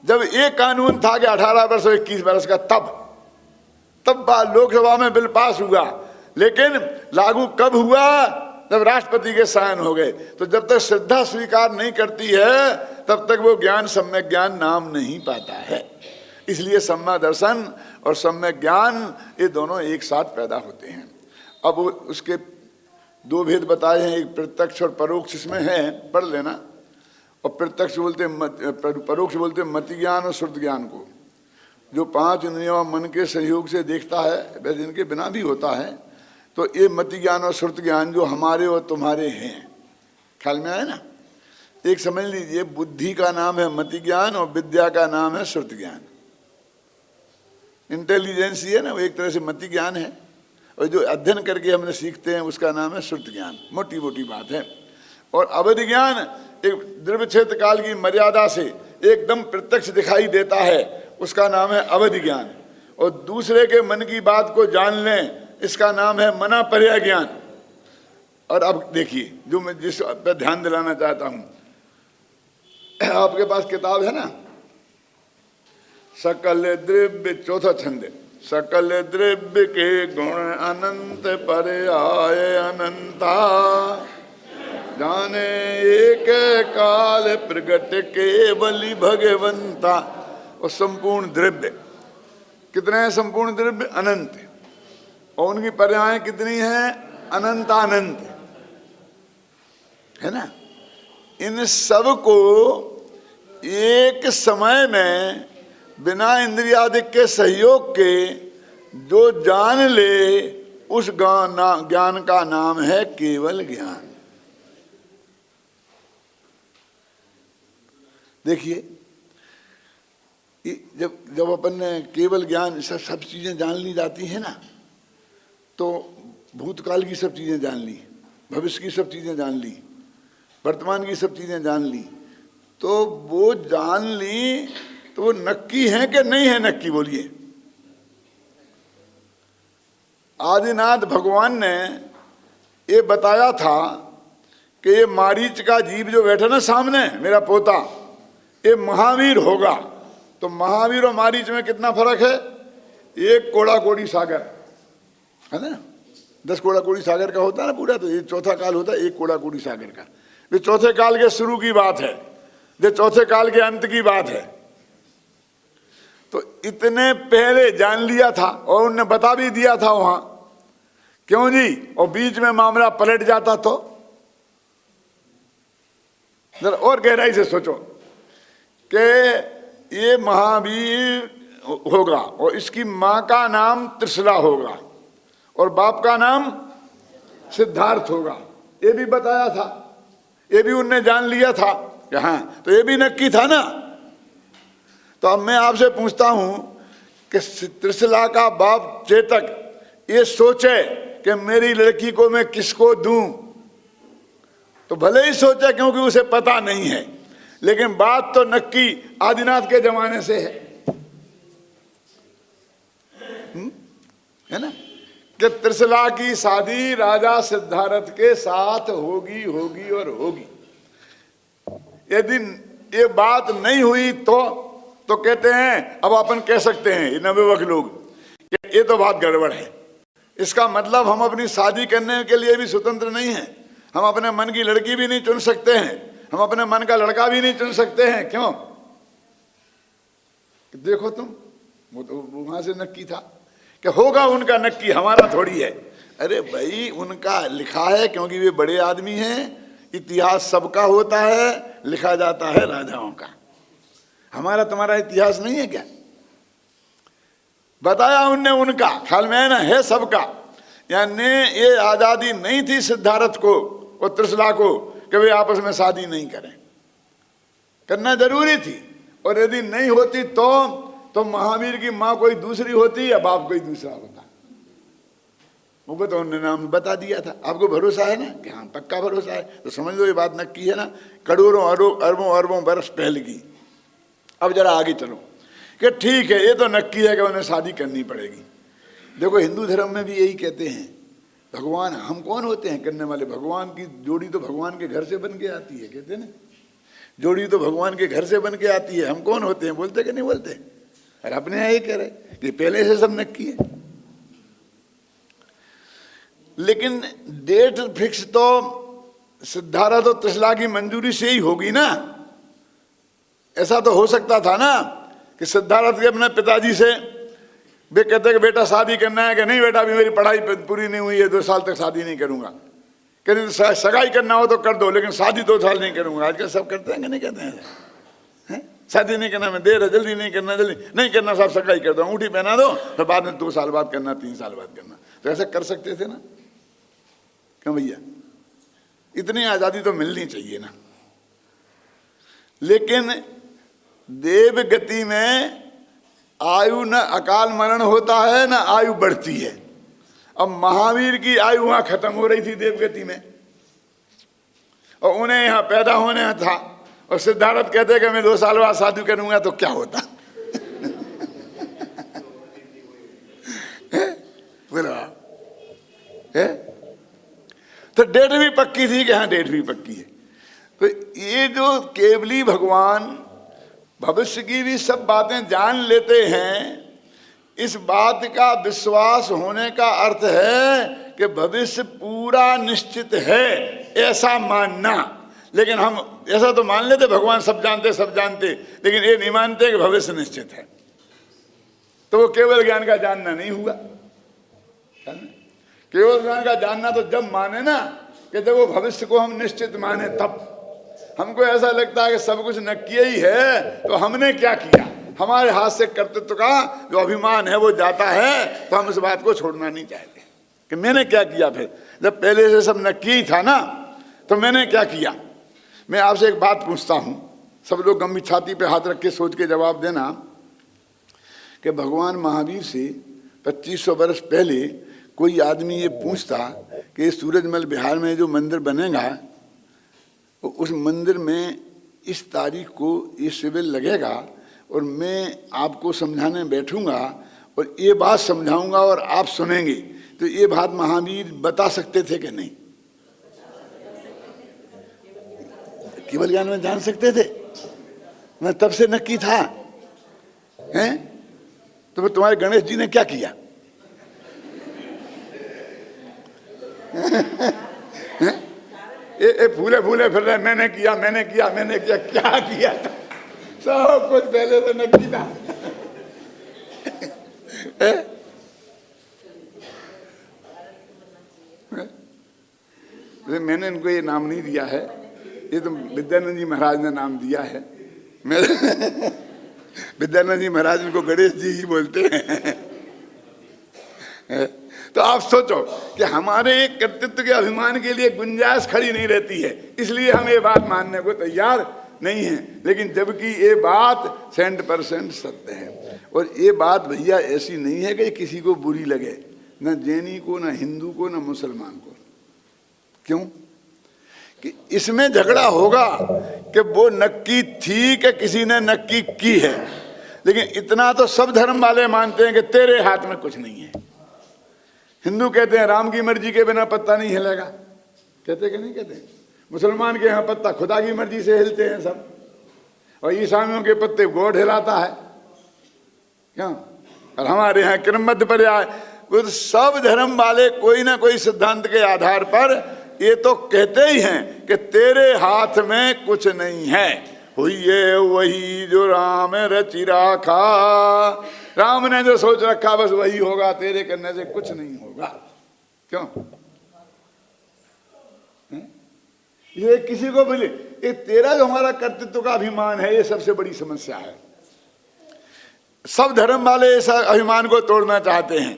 जब एक कानून था कि 18 वर्ष और 21 वर्ष का, तब लोकसभा में बिल पास हुआ। लेकिन लागू कब हुआ, जब राष्ट्रपति के साइन हो गए। तो जब तक श्रद्धा स्वीकार नहीं करती है तब तक वो ज्ञान सम्यक ज्ञान नाम नहीं पाता है। इसलिए सम्यक दर्शन और सम्यक ज्ञान ये दोनों एक साथ पैदा होते हैं। अब उसके 2 भेद बताए हैं, एक प्रत्यक्ष और परोक्ष इसमें है, पढ़ लेना। और प्रत्यक्ष बोलते परोक्ष बोलते मति ज्ञान और श्रुत ज्ञान को, जो 5 इंद्रियों मन के सहयोग से देखता है, वैसे इनके बिना भी होता है। तो ये मति ज्ञान और श्रुत ज्ञान जो हमारे और तुम्हारे हैं, ख्याल में आए ना। एक समझ लीजिए, बुद्धि का नाम है मति ज्ञान और विद्या का नाम है श्रुत ज्ञान। इंटेलिजेंस ये ना, वो एक तरह से मति ज्ञान है, और जो अध्ययन करके हमने सीखते हैं उसका नाम है श्रुत ज्ञान। मोटी मोटी बात है। और अवधि ज्ञान एक द्रव्य क्षेत्र काल की मर्यादा से एकदम प्रत्यक्ष दिखाई देता है, उसका नाम है अवधि ज्ञान। और दूसरे के मन की बात को जान लें, इसका नाम है मना पर्याय ज्ञान। और अब देखिए, जो मैं जिस पर ध्यान दिलाना चाहता हूं, आपके पास किताब है ना, सकल द्रव्य, चौथा छंद, सकल द्रव्य के गुण अनंत पर्याय अनंता, जाने एक काल प्रगट केवली भगवंता। और संपूर्ण द्रव्य कितने हैं, संपूर्ण द्रव्य अनंत, और उनकी पर्याय कितनी है, अनंतानंत, है ना। इन सब को एक समय में बिना इंद्रियादिक के सहयोग के जो जान ले उस ज्ञान का नाम है केवल ज्ञान। देखिए, जब अपन ने केवल ज्ञान सब चीजें जान ली जाती है ना, तो भूतकाल की सब चीजें जान ली, भविष्य की सब चीजें जान ली, वर्तमान की सब चीजें जान ली, तो वो जान ली तो वो नक्की है कि नहीं है नक्की? बोलिए। आदिनाथ भगवान ने ये बताया था कि ये मारीच का जीव जो बैठा ना सामने, मेरा पोता, ये महावीर होगा। तो महावीर और मारीच में कितना फर्क है? एक कोड़ा कोड़ी सागर है ना, 10 कोड़ा कोड़ी सागर का होता है ना पूरा, तो ये चौथा काल होता है एक कोड़ा कोड़ी सागर का। ये चौथे काल के शुरू की बात है, ये चौथे काल के अंत की बात है। तो इतने पहले जान लिया था और उनने बता भी दिया था वहां, क्यों जी? और बीच में मामला पलट जाता तो? जरा और गहराई से सोचो कि ये महावीर होगा और इसकी मां का नाम त्रिशला होगा और बाप का नाम सिद्धार्थ होगा, ये भी बताया था, ये भी उनने जान लिया था कि हाँ, तो ये भी नक्की था ना। तो अब मैं आपसे पूछता हूं कि त्रिशला का बाप चेतक ये सोचे कि मेरी लड़की को मैं किसको दूं, तो भले ही सोचे क्योंकि उसे पता नहीं है, लेकिन बात तो नक्की आदिनाथ के जमाने से है ना, कि त्रिशला की शादी राजा सिद्धार्थ के साथ होगी होगी और होगी। यदि ये बात नहीं हुई तो कहते हैं, अब अपन कह सकते हैं नवयुवक लोग कि ये तो बात गड़बड़ है। इसका मतलब हम अपनी शादी करने के लिए भी स्वतंत्र नहीं हैं, हम अपने मन की लड़की भी नहीं चुन सकते हैं, हम अपने मन का लड़का भी नहीं चुन सकते हैं। क्यों? देखो तुम, वो तो वहां से नक्की था कि होगा उनका नक्की, हमारा थोड़ी है। अरे भाई, उनका लिखा है क्योंकि वे बड़े आदमी हैं, इतिहास सबका होता है, लिखा जाता है राजाओं का। हमारा तुम्हारा इतिहास नहीं है क्या? बताया उनने उनका, ख्याल में है ना, है सबका। यानी ये आजादी नहीं थी सिद्धार्थ को और त्रिशला को कि वे आपस में शादी नहीं करें, करना जरूरी थी। और यदि नहीं होती तो महावीर की मां कोई दूसरी होती या बाप कोई दूसरा होता, वो तो उन्होंने नाम बता दिया था। आपको भरोसा है ना कि हाँ, पक्का भरोसा है, तो समझ लो ये बात नक्की है ना, करोड़ों अरबों अरबों बरस पहले की। अब जरा आगे चलो कि ठीक है, ये तो नक्की है कि उन्हें शादी करनी पड़ेगी। देखो, हिंदू धर्म में भी यही कहते हैं, भगवान हम कौन होते हैं करने वाले? भगवान की जोड़ी तो भगवान के घर से बन के आती है, कहते हैं ना, जोड़ी तो भगवान के घर से बन के आती है। हम कौन होते हैं? बोलते कि नहीं बोलते? अरे अपने यहाँ ये कह रहे कि पहले से सब नक्की है। लेकिन डेट फिक्स तो सिद्धार्थ और त्रिशला की मंजूरी से ही होगी ना। ऐसा तो हो सकता था ना कि सिद्धार्थ के अपने पिताजी से वे कहते कि बेटा शादी करना है, कि नहीं बेटा अभी मेरी पढ़ाई पूरी नहीं हुई है, 2 साल तक शादी नहीं करूंगा। कहते सगाई करना हो तो कर दो, लेकिन शादी 2 साल नहीं करूंगा। आजकल सब करते हैं कि नहीं कहते हैं? शादी नहीं करना, मैं देर है, जल्दी नहीं करना, जल्दी नहीं करना, सब सगाई कर दो, अंगूठी पहना दो, फिर बाद में 2 साल बाद करना, 3 साल बाद करना। तो ऐसा कर सकते थे ना? क्यों भैया? इतनी आजादी तो मिलनी चाहिए ना। लेकिन देव गति में आयु न अकाल मरण होता है न आयु बढ़ती है। अब महावीर की आयु वहां खत्म हो रही थी देवगति में, और उन्हें यहां पैदा होने था, और सिद्धार्थ कहते कि मैं 2 साल बाद शादी करूंगा, तो क्या होता? तो डेट भी पक्की थी कि हाँ, डेट भी पक्की है। तो ये जो केवली भगवान भविष्य की भी सब बातें जान लेते हैं, इस बात का विश्वास होने का अर्थ है कि भविष्य पूरा निश्चित है, ऐसा मानना। लेकिन हम ऐसा तो मान लेते भगवान सब जानते, लेकिन ये नहीं मानते कि भविष्य निश्चित है। तो वो केवल ज्ञान का जानना नहीं हुआ। केवल ज्ञान का जानना तो जब माने ना कि जब वो भविष्य को हम निश्चित माने, तब हमको ऐसा लगता है कि सब कुछ नक्की ही है, तो हमने क्या किया? हमारे हाथ से कर्तृत्व का जो अभिमान है वो जाता है, तो हम इस बात को छोड़ना नहीं चाहते कि मैंने क्या किया। फिर जब पहले से सब नक्की ही था ना, तो मैंने क्या किया। मैं आपसे एक बात पूछता हूं, सब लोग गंभीर छाती पे हाथ रख के सोच के जवाब देना कि भगवान महावीर से 2500 वर्ष पहले कोई आदमी ये पूछता कि सूरजमल बिहार में जो मंदिर बनेगा, उस मंदिर में इस तारीख को ये शिविर लगेगा और मैं आपको समझाने बैठूंगा और ये बात समझाऊंगा और आप सुनेंगे, तो ये बात महावीर बता सकते थे कि नहीं? केवल ज्ञान में जान सकते थे। मैं तब से नक्की था हैं। तो फिर तुम्हारे गणेश जी ने क्या किया? ये फूले फूले फिर रहे, मैंने किया मैंने किया मैंने किया, क्या किया था? सब कुछ पहले से नक्की था। मैंने इनको ये नाम नहीं दिया है, ये तो विद्यानंद जी महाराज ने नाम दिया है। विद्यानंद जी महाराज इनको गणेश जी ही बोलते हैं। तो आप सोचो कि हमारे कर्तृत्व के अभिमान के लिए गुंजाइश खड़ी नहीं रहती है, इसलिए हम ये बात मानने को तैयार नहीं है। लेकिन जबकि ये बात 100% सत्य है। और ये बात भैया ऐसी नहीं है कि किसी को बुरी लगे, न जैनी को, न हिंदू को, न मुसलमान को। क्यों? कि इसमें झगड़ा होगा कि वो नक्की थी कि किसी ने नक्की की है, लेकिन इतना तो सब धर्म वाले मानते हैं कि तेरे हाथ में कुछ नहीं है। हिंदू कहते हैं राम की मर्जी के बिना पत्ता नहीं हिलेगा, कहते कि नहीं कहते? मुसलमान के यहाँ पत्ता खुदा की मर्जी से हिलते हैं सब, और ईसाइयों के पत्ते गॉड हिलाता है, क्यों? और हमारे यहाँ क्रमबद्ध पर्याय। तो सब धर्म वाले कोई ना कोई सिद्धांत के आधार पर ये तो कहते ही हैं कि तेरे हाथ में कुछ नहीं है, हुई ये वही जो राम रचि राखा। राम ने जो सोच रखा बस वही होगा, तेरे करने से कुछ नहीं होगा। क्यों? ये किसी को बोले ये तेरा जो हमारा कर्तृत्व का अभिमान है, ये सबसे बड़ी समस्या है। सब धर्म वाले इस अभिमान को तोड़ना चाहते हैं।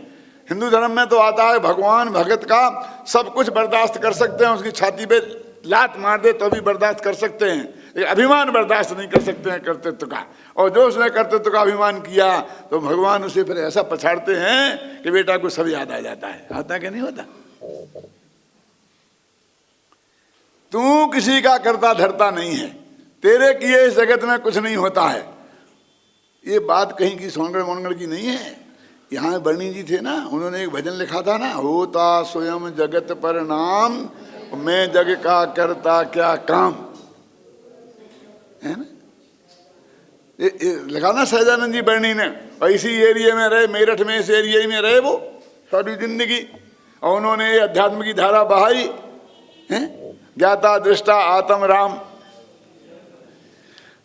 हिंदू धर्म में तो आता है भगवान भगत का सब कुछ बर्दाश्त कर सकते हैं, उसकी छाती पे लात मार दे तो भी बर्दाश्त कर सकते हैं, लेकिन अभिमान बर्दाश्त नहीं कर सकते हैं कर्तृत्व का। और जो उसने कर्तृत्व का अभिमान किया तो भगवान उसे फिर ऐसा पछाड़ते हैं कि बेटा को सब याद आ जाता है। आता कि नहीं होता? तू किसी का करता धरता नहीं है, तेरे किए इस जगत में कुछ नहीं होता है। ये बात कहीं की सोनगढ़ मोनगढ़ की नहीं है। यहाँ बर्णी जी थे ना, उन्होंने एक भजन लिखा था ना, होता स्वयं जगत पर नाम, मैं जग का करता क्या काम, है ना? लिखा ना सहजानंद जी बर्णी ने। और इसी एरिया में रहे, मेरठ में इस एरिया में रहे वो सारी जिंदगी, और उन्होंने अध्यात्म की धारा बहाई है, ज्ञाता दृष्टा आत्म राम।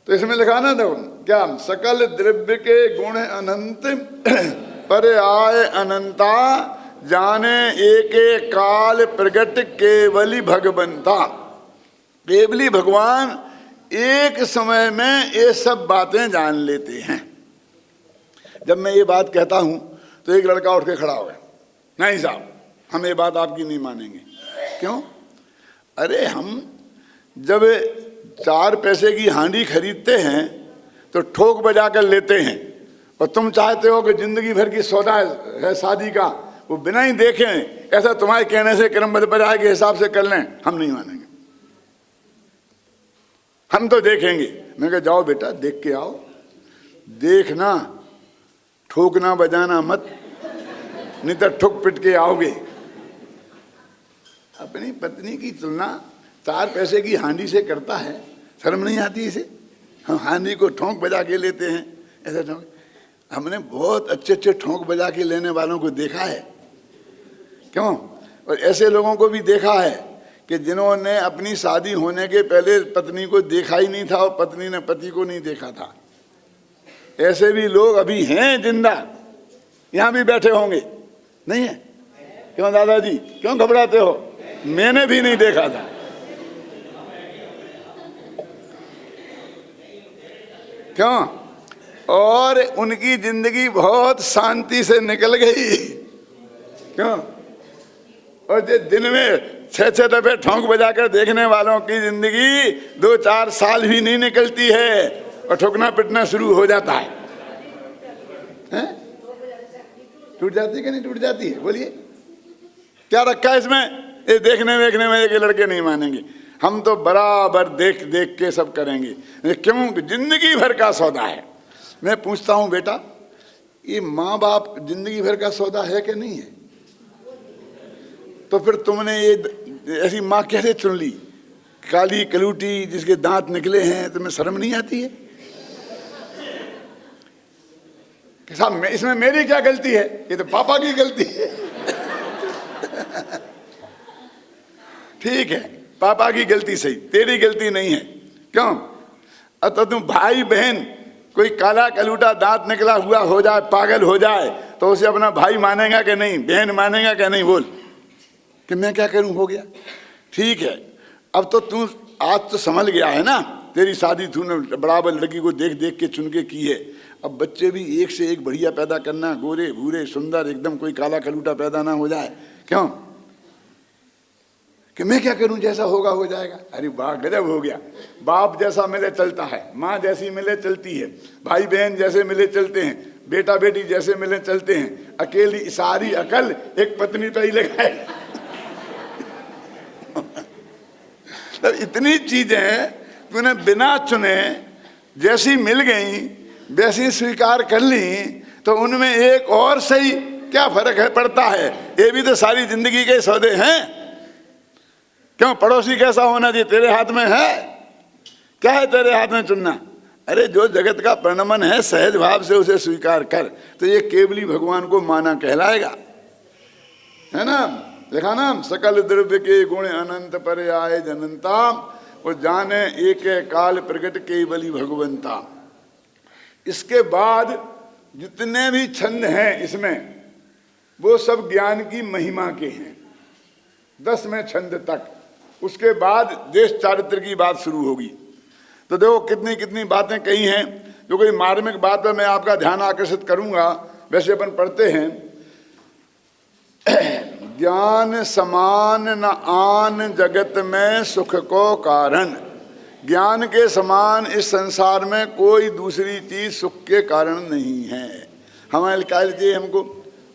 तो इसमें लिखा ना देखो क्या, सकल द्रव्य के गुण अनंत पर आय अनंता, जाने एक काल प्रगट केवली भगवंता। केवली भगवान एक समय में ये सब बातें जान लेते हैं। जब मैं ये बात कहता हूं तो एक लड़का उठ के खड़ा हो गया, नहीं साहब हम ये बात आपकी नहीं मानेंगे। क्यों? अरे हम जब 4 पैसे की हांडी खरीदते हैं तो ठोक बजा कर लेते हैं, और तुम चाहते हो कि जिंदगी भर की सौदा है शादी का, वो बिना ही देखें ऐसा तुम्हारे कहने से क्रमबद्ध पर्याय के हिसाब से कर लें, हम नहीं मानेंगे, हम तो देखेंगे। मैं कहा जाओ बेटा देख के आओ, देखना, ठोकना बजाना मत, नहीं तो ठुक पिट के आओगे। अपनी पत्नी की तुलना 4 पैसे की हांडी से करता है, शर्म नहीं आती इसे? हम हांडी को ठोंक बजा के लेते हैं, ऐसा ठोंक। हमने बहुत अच्छे अच्छे ठोंक बजा के लेने वालों को देखा है, क्यों? और ऐसे लोगों को भी देखा है कि जिन्होंने अपनी शादी होने के पहले पत्नी को देखा ही नहीं था और पत्नी ने पति को नहीं देखा था। ऐसे भी लोग अभी हैं जिंदा, यहाँ भी बैठे होंगे, नहीं है? क्यों दादाजी, क्यों घबराते हो? मैंने भी नहीं देखा था। क्यों? और उनकी जिंदगी बहुत शांति से निकल गई। क्यों? और जो दिन में 6-6 दफे ठोंक बजाकर देखने वालों की जिंदगी 2-4 साल भी नहीं निकलती है और ठोकना पिटना शुरू हो जाता है। टूट जाती है कि नहीं टूट जाती है? बोलिए, क्या रखा है इसमें? ये देखने वेखने में ये लड़के नहीं मानेंगे, हम तो बराबर देख देख के सब करेंगे। क्यों? जिंदगी भर का सौदा है। मैं पूछता हूं बेटा, ये माँ बाप जिंदगी भर का सौदा है कि नहीं है? तो फिर तुमने ये ऐसी माँ कैसे चुन ली? काली कलूटी जिसके दांत निकले हैं, तुम्हें शर्म नहीं आती है? कि साहब इसमें मेरी क्या गलती है? ये तो पापा की गलती है। ठीक है, पापा की गलती सही, तेरी गलती नहीं है। क्यों? तो तुम भाई बहन कोई काला कलूटा दांत निकला हुआ हो जाए, पागल हो जाए, तो उसे अपना भाई मानेगा कि नहीं? बहन मानेगा कि नहीं? बोल कि मैं क्या करूं, हो गया। ठीक है, अब तो तू आज तो संभल गया है ना, तेरी शादी तूने बराबर लड़की को देख देख के चुन के की है। अब बच्चे भी एक से एक बढ़िया पैदा करना, गोरे भूरे सुंदर, एकदम कोई काला कलूटा पैदा ना हो जाए। क्यों? कि मैं क्या करूं, जैसा होगा हो जाएगा। अरे वाह, गजब हो गया। बाप जैसा मिले चलता है, माँ जैसी मिले चलती है, भाई बहन जैसे मिले चलते हैं, बेटा बेटी जैसे मिले चलते हैं। अकेली सारी अकल एक पत्नी पे ही लगाए। तो इतनी चीजें तूने बिना चुने जैसी मिल गई वैसी स्वीकार कर ली, तो उनमें एक और सही क्या फर्क है पड़ता है? ये भी तो सारी जिंदगी के सौदे हैं। क्यों? पड़ोसी कैसा होना चाहिए तेरे हाथ में है? क्या है तेरे हाथ में चुनना? अरे जो जगत का परिणमन है, सहज भाव से उसे स्वीकार कर, तो ये केवली भगवान को माना कहलाएगा, है ना? लिखा ना, सकल द्रव्य के गुण अनंत पर आए जनंता, वो जाने एक काल प्रकट केवली भगवंता। इसके बाद जितने भी छंद हैं इसमें, वो सब ज्ञान की महिमा के हैं, 10वें छंद तक। उसके बाद देश चारित्र की बात शुरू होगी। तो देखो कितनी कितनी बातें कही हैं। जो कोई मार्मिक बात पर मैं आपका ध्यान आकर्षित करूंगा। वैसे अपन पढ़ते हैं, ज्ञान समान न आन जगत में सुख को कारण। ज्ञान के समान इस संसार में कोई दूसरी चीज सुख के कारण नहीं है। हमारे क्या चाहिए? हमको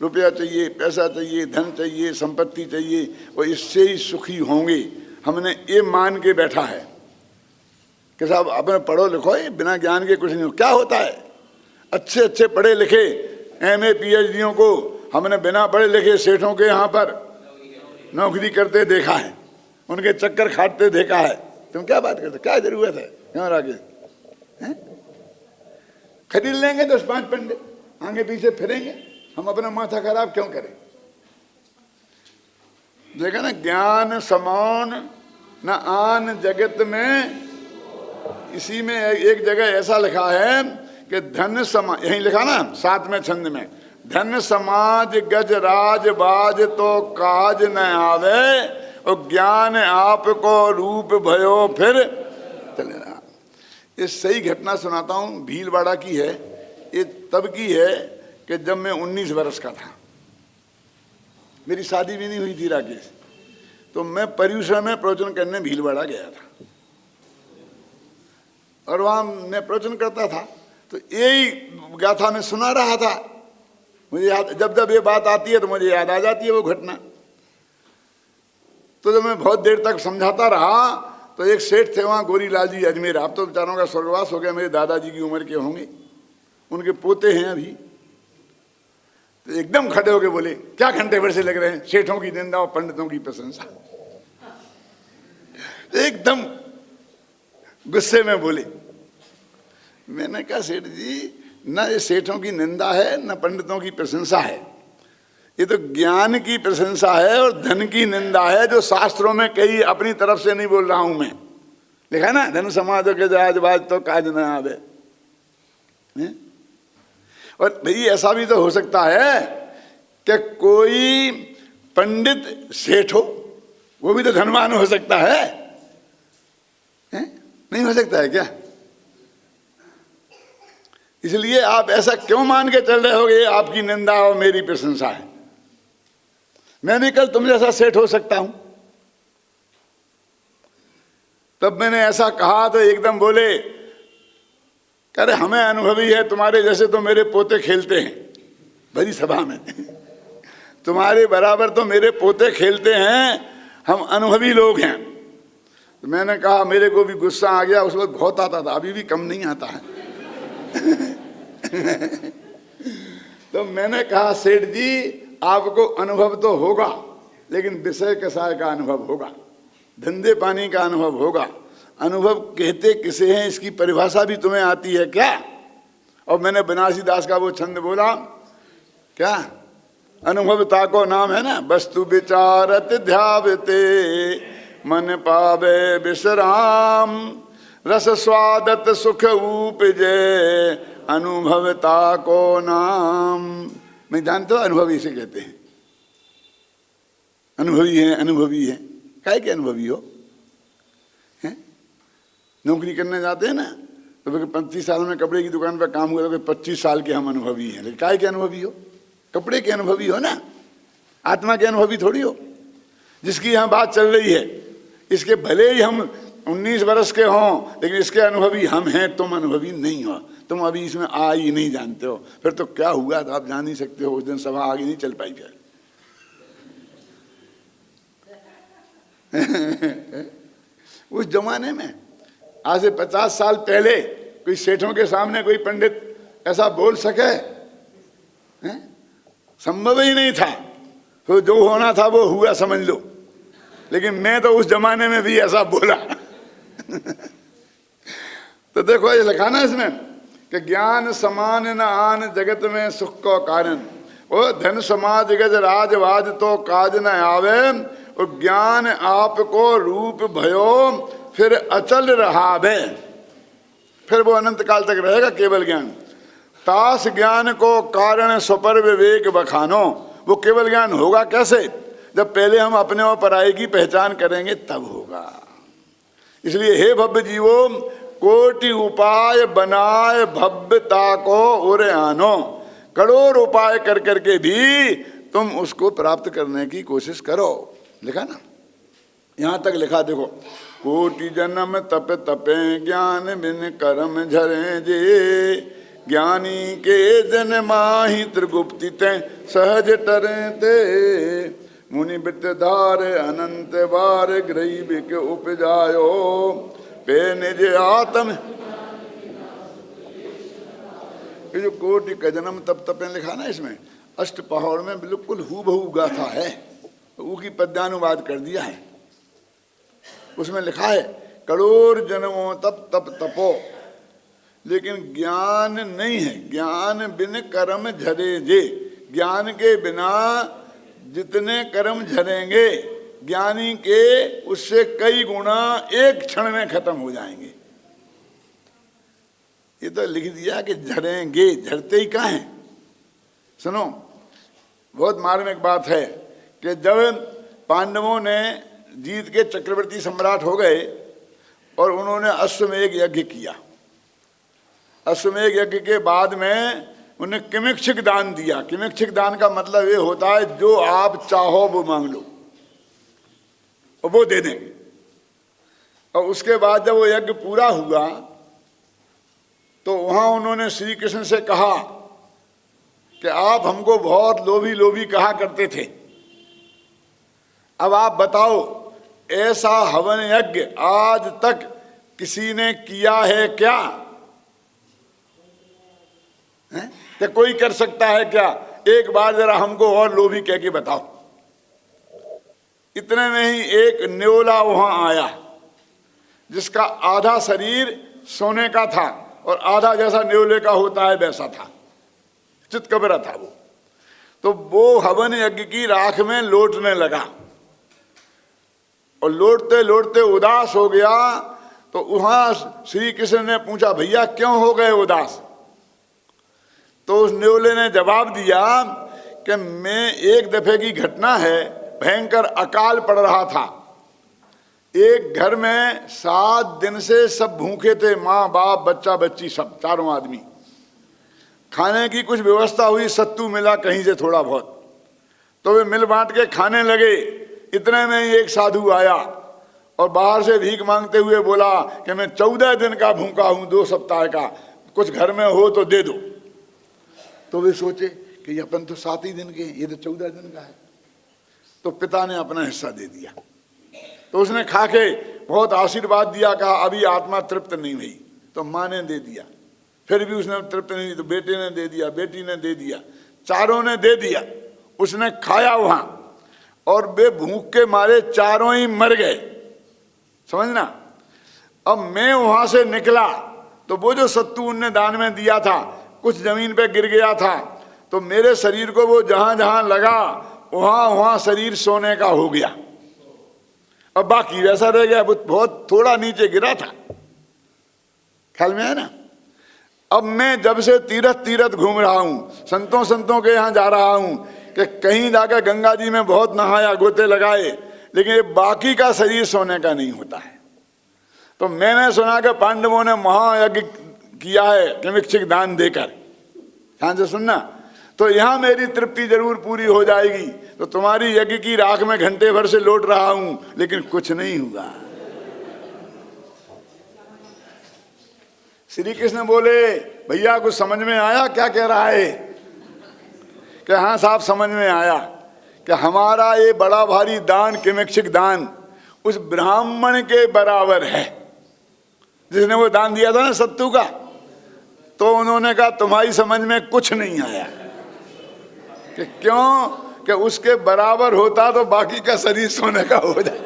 रुपया चाहिए, पैसा चाहिए, धन चाहिए, संपत्ति चाहिए, और इससे ही सुखी होंगे। हमने ये मान के बैठा है कि साहब अपने पढ़ो लिखो, ये बिना ज्ञान के कुछ नहीं हो। क्या होता है? अच्छे अच्छे पढ़े लिखे MA PhDों को हमने बिना पढ़े लिखे सेठों के यहाँ पर नौकरी करते देखा है, उनके चक्कर खाटते देखा है। तुम क्या बात करते? क्या जरूरत है यहाँ राकेश? खरीद लेंगे 10-5 पंडित, आगे पीछे फिरेंगे, हम अपना माथा खराब क्यों करें? देखा ना, ज्ञान समान न आन जगत में। इसी में एक जगह ऐसा लिखा है कि धन समाज, यही लिखा ना 7वें छंद में, धन समाज गज राज बाज तो काज न आवे, और ज्ञान आपको रूप भयो फिर चले रहा। ये सही घटना सुनाता हूँ, भीलवाड़ा की है। ये तब की है कि जब मैं 19 वर्ष का था, मेरी शादी भी नहीं हुई थी राकेश। तो मैं पर्यूषण में प्रवचन करने भीलवाड़ा गया था, और वहाँ मैं प्रवचन करता था। तो यही गाथा में सुना रहा था। मुझे याद, जब जब ये बात आती है तो मुझे याद आ जाती है वो घटना। तो जब मैं बहुत देर तक समझाता रहा, तो एक सेठ थे वहाँ, गोरीलाल जी अजमेर। अब तो बेचारों का स्वर्गवास हो गया, मेरे दादाजी की उम्र के होंगे, उनके पोते हैं अभी। तो एकदम खड़े होके बोले, क्या घंटे भर से लग रहे हैं सेठों की निंदा और पंडितों की प्रशंसा। एकदम गुस्से में बोले। मैंने कहा, सेठ जी, न ये सेठों की निंदा है न पंडितों की प्रशंसा है, ये तो ज्ञान की प्रशंसा है और धन की निंदा है, जो शास्त्रों में कहीं अपनी तरफ से नहीं बोल रहा हूं मैं। लिखा ना, धन समाज के जहाजबाज तो काज न आवे। और भाई ऐसा भी तो हो सकता है कि कोई पंडित सेठ हो, वो भी तो धनवान हो सकता है, नहीं हो सकता है क्या? इसलिए आप ऐसा क्यों मान के चल रहे हो ये आपकी निंदा और मेरी प्रशंसा है? मैं भी कल तुम जैसा सेठ हो सकता हूं। तब मैंने ऐसा कहा तो एकदम बोले, अरे हमें अनुभवी है, तुम्हारे जैसे तो मेरे पोते खेलते हैं भरी सभा में। तुम्हारे बराबर तो मेरे पोते खेलते हैं, हम अनुभवी लोग हैं। तो मैंने कहा, मेरे को भी गुस्सा आ गया, उस वक्त बहुत आता था, अभी भी कम नहीं आता है। तो मैंने कहा, सेठ जी आपको अनुभव तो होगा, लेकिन विषय कसाय का अनुभव होगा, धंधे पानी का अनुभव होगा। अनुभव कहते किसे हैं इसकी परिभाषा भी तुम्हें आती है क्या? और मैंने बनारसी दास का वो छंद बोला, क्या अनुभवता को नाम है ना, वस्तु विचारत ध्यावते मन पावे विश्राम, रस स्वादत सुख उपजे अनुभवता को नाम। मैं जानते हो अनुभवी से कहते हैं, अनुभवी है, अनुभवी है। काहे के अनुभवी हो? हैं? नौकरी करने जाते हैं ना, तो 25 साल में कपड़े की दुकान पर काम हुआ, तो 25 साल के हम अनुभवी हैं। लेकिन काहे के अनुभवी हो? कपड़े के अनुभवी हो ना, आत्मा के अनुभवी थोड़ी हो। जिसकी यहाँ बात चल रही है, इसके भले ही हम 19 वर्ष के हों, लेकिन इसके अनुभवी हम हैं, तुम अनुभवी नहीं हो। तुम अभी इसमें आ ही नहीं जानते हो। फिर तो क्या हुआ तो आप जान नहीं सकते हो। उस दिन सभा आगे नहीं चल पाई। फिर उस जमाने में आज से 50 साल पहले कोई सेठों के सामने कोई पंडित ऐसा बोल सके? संभव ही नहीं था। तो जो होना था वो हुआ, समझ लो। लेकिन मैं तो उस जमाने में भी ऐसा बोला। तो देखो ये लिखा ना इसमें कि ज्ञान समान न आन जगत में सुख को कारण, ओ धन समाज गज राजवाज तो काज न आवे, और ज्ञान आपको रूप भयो फिर अचल रहावे। फिर वो अनंत काल तक रहेगा केवल ज्ञान। तास ज्ञान को कारण सुपर विवेक बखानो। वो केवल ज्ञान होगा कैसे? जब पहले हम अपने और पराये की पहचान करेंगे तब होगा। इसलिए हे भव्य जीवो, कोटि उपाय बनाए भव्यता को उरे आनो। करोड़ उपाय कर करके भी तुम उसको प्राप्त करने की कोशिश करो। लिखा ना, यहां तक लिखा देखो, कोटि जन्म तप तपे ज्ञान बिन कर्म झरे जे, ज्ञानी के जन माही त्रिगुप्ति ते सहज टरे ते, मुनि विद्याधार अनंत बार ग्रही के उपजायो, पे निज आत्म। ये जो कोटि का जन्म तप तपे लिखा ना, इसमें अष्ट पहाड़ में बिल्कुल हूबहू गाथा है, वो की पद्यानुवाद कर दिया है। उसमें लिखा है करोड़ जन्मों तप तप तपो, लेकिन ज्ञान नहीं है। ज्ञान बिन कर्म झरे जे, ज्ञान के बिना जितने कर्म झरेंगे ज्ञानी के, उससे कई गुना एक क्षण में खत्म हो जाएंगे। ये तो लिख दिया कि झरेंगे, झरते ही कहाँ हैं? सुनो, बहुत मार्मिक बात है कि जब पांडवों ने जीत के चक्रवर्ती सम्राट हो गए और उन्होंने अश्वमेध यज्ञ किया, अश्वमेध यज्ञ के बाद में उन्हें किमिक्षिक दान दिया। किमिक्षिक दान का मतलब ये होता है जो आप चाहो वो मांग लो और वो दे देंगे। और उसके बाद जब वो यज्ञ पूरा हुआ तो वहां उन्होंने श्री कृष्ण से कहा कि आप हमको बहुत लोभी लोभी कहा करते थे, अब आप बताओ ऐसा हवन यज्ञ आज तक किसी ने किया है क्या? क्या कोई कर सकता है क्या? एक बार जरा हमको और लोभी कह के बताओ। इतने में ही एक न्योला वहां आया जिसका आधा शरीर सोने का था और आधा जैसा न्योले का होता है वैसा था, चितकबरा था वो। तो वो हवन यज्ञ की राख में लौटने लगा और लौटते लौटते उदास हो गया। तो वहां श्री कृष्ण ने पूछा, भैया क्यों हो गए उदास? तो उस न्योले ने जवाब दिया कि मैं, एक दफे की घटना है, भयंकर अकाल पड़ रहा था, एक घर में 7 दिन से सब भूखे थे, माँ बाप बच्चा बच्ची सब, चारों आदमी। खाने की कुछ व्यवस्था हुई, सत्तू मिला कहीं से थोड़ा बहुत, तो वे मिल बांट के खाने लगे। इतने में ही एक साधु आया और बाहर से भीख मांगते हुए बोला कि मैं 14 दिन का भूखा हूं, 2 सप्ताह का, कुछ घर में हो तो दे दो। तो वे सोचे कि अपन तो 7 ही दिन के, ये तो 14 दिन का है। तो पिता ने अपना हिस्सा दे दिया। तो उसने खा के बहुत आशीर्वाद दिया, कहा अभी आत्मा तृप्त नहीं हुई। तो माँ ने दे दिया, फिर भी उसने तृप्त नहीं हुई, तो बेटे ने दे दिया, बेटी ने दे दिया, चारों ने दे दिया। उसने खाया वहां और वे भूख के मारे चारों ही मर गए, समझना। अब मैं वहां से निकला तो वो जो सत्तू उनने दान में दिया था कुछ जमीन पे गिर गया था, तो मेरे शरीर को वो जहां जहां लगा वहां वहां शरीर सोने का हो गया। अब बाकी वैसा रह गया, बहुत थोड़ा नीचे गिरा था, ख्याल में है ना। अब मैं जब से तीरथ घूम रहा हूं, संतों के यहां जा रहा हूं कि कहीं जाकर गंगा जी में बहुत नहाया, गोते लगाए, लेकिन ये बाकी का शरीर सोने का नहीं होता है। तो मैंने सुना कि पांडवों ने महायज्ञ किया है किमिच्छिक दान देकर, ध्यान से सुनना। तो यहां मेरी तृप्ति जरूर पूरी हो जाएगी। तो तुम्हारी यज्ञ की राख में घंटे भर से लौट रहा हूं, लेकिन कुछ नहीं हुआ। श्री कृष्ण बोले भैया कुछ समझ में आया क्या कह रहा है? कि हाँ साहब समझ में आया कि हमारा ये बड़ा भारी दान किमिच्छिक दान उस ब्राह्मण के बराबर है जिसने वो दान दिया था ना सत्तू का। तो उन्होंने कहा तुम्हारी समझ में कुछ नहीं आया। कि क्यों? कि उसके बराबर होता तो बाकी का शरीर सोने का हो जाए।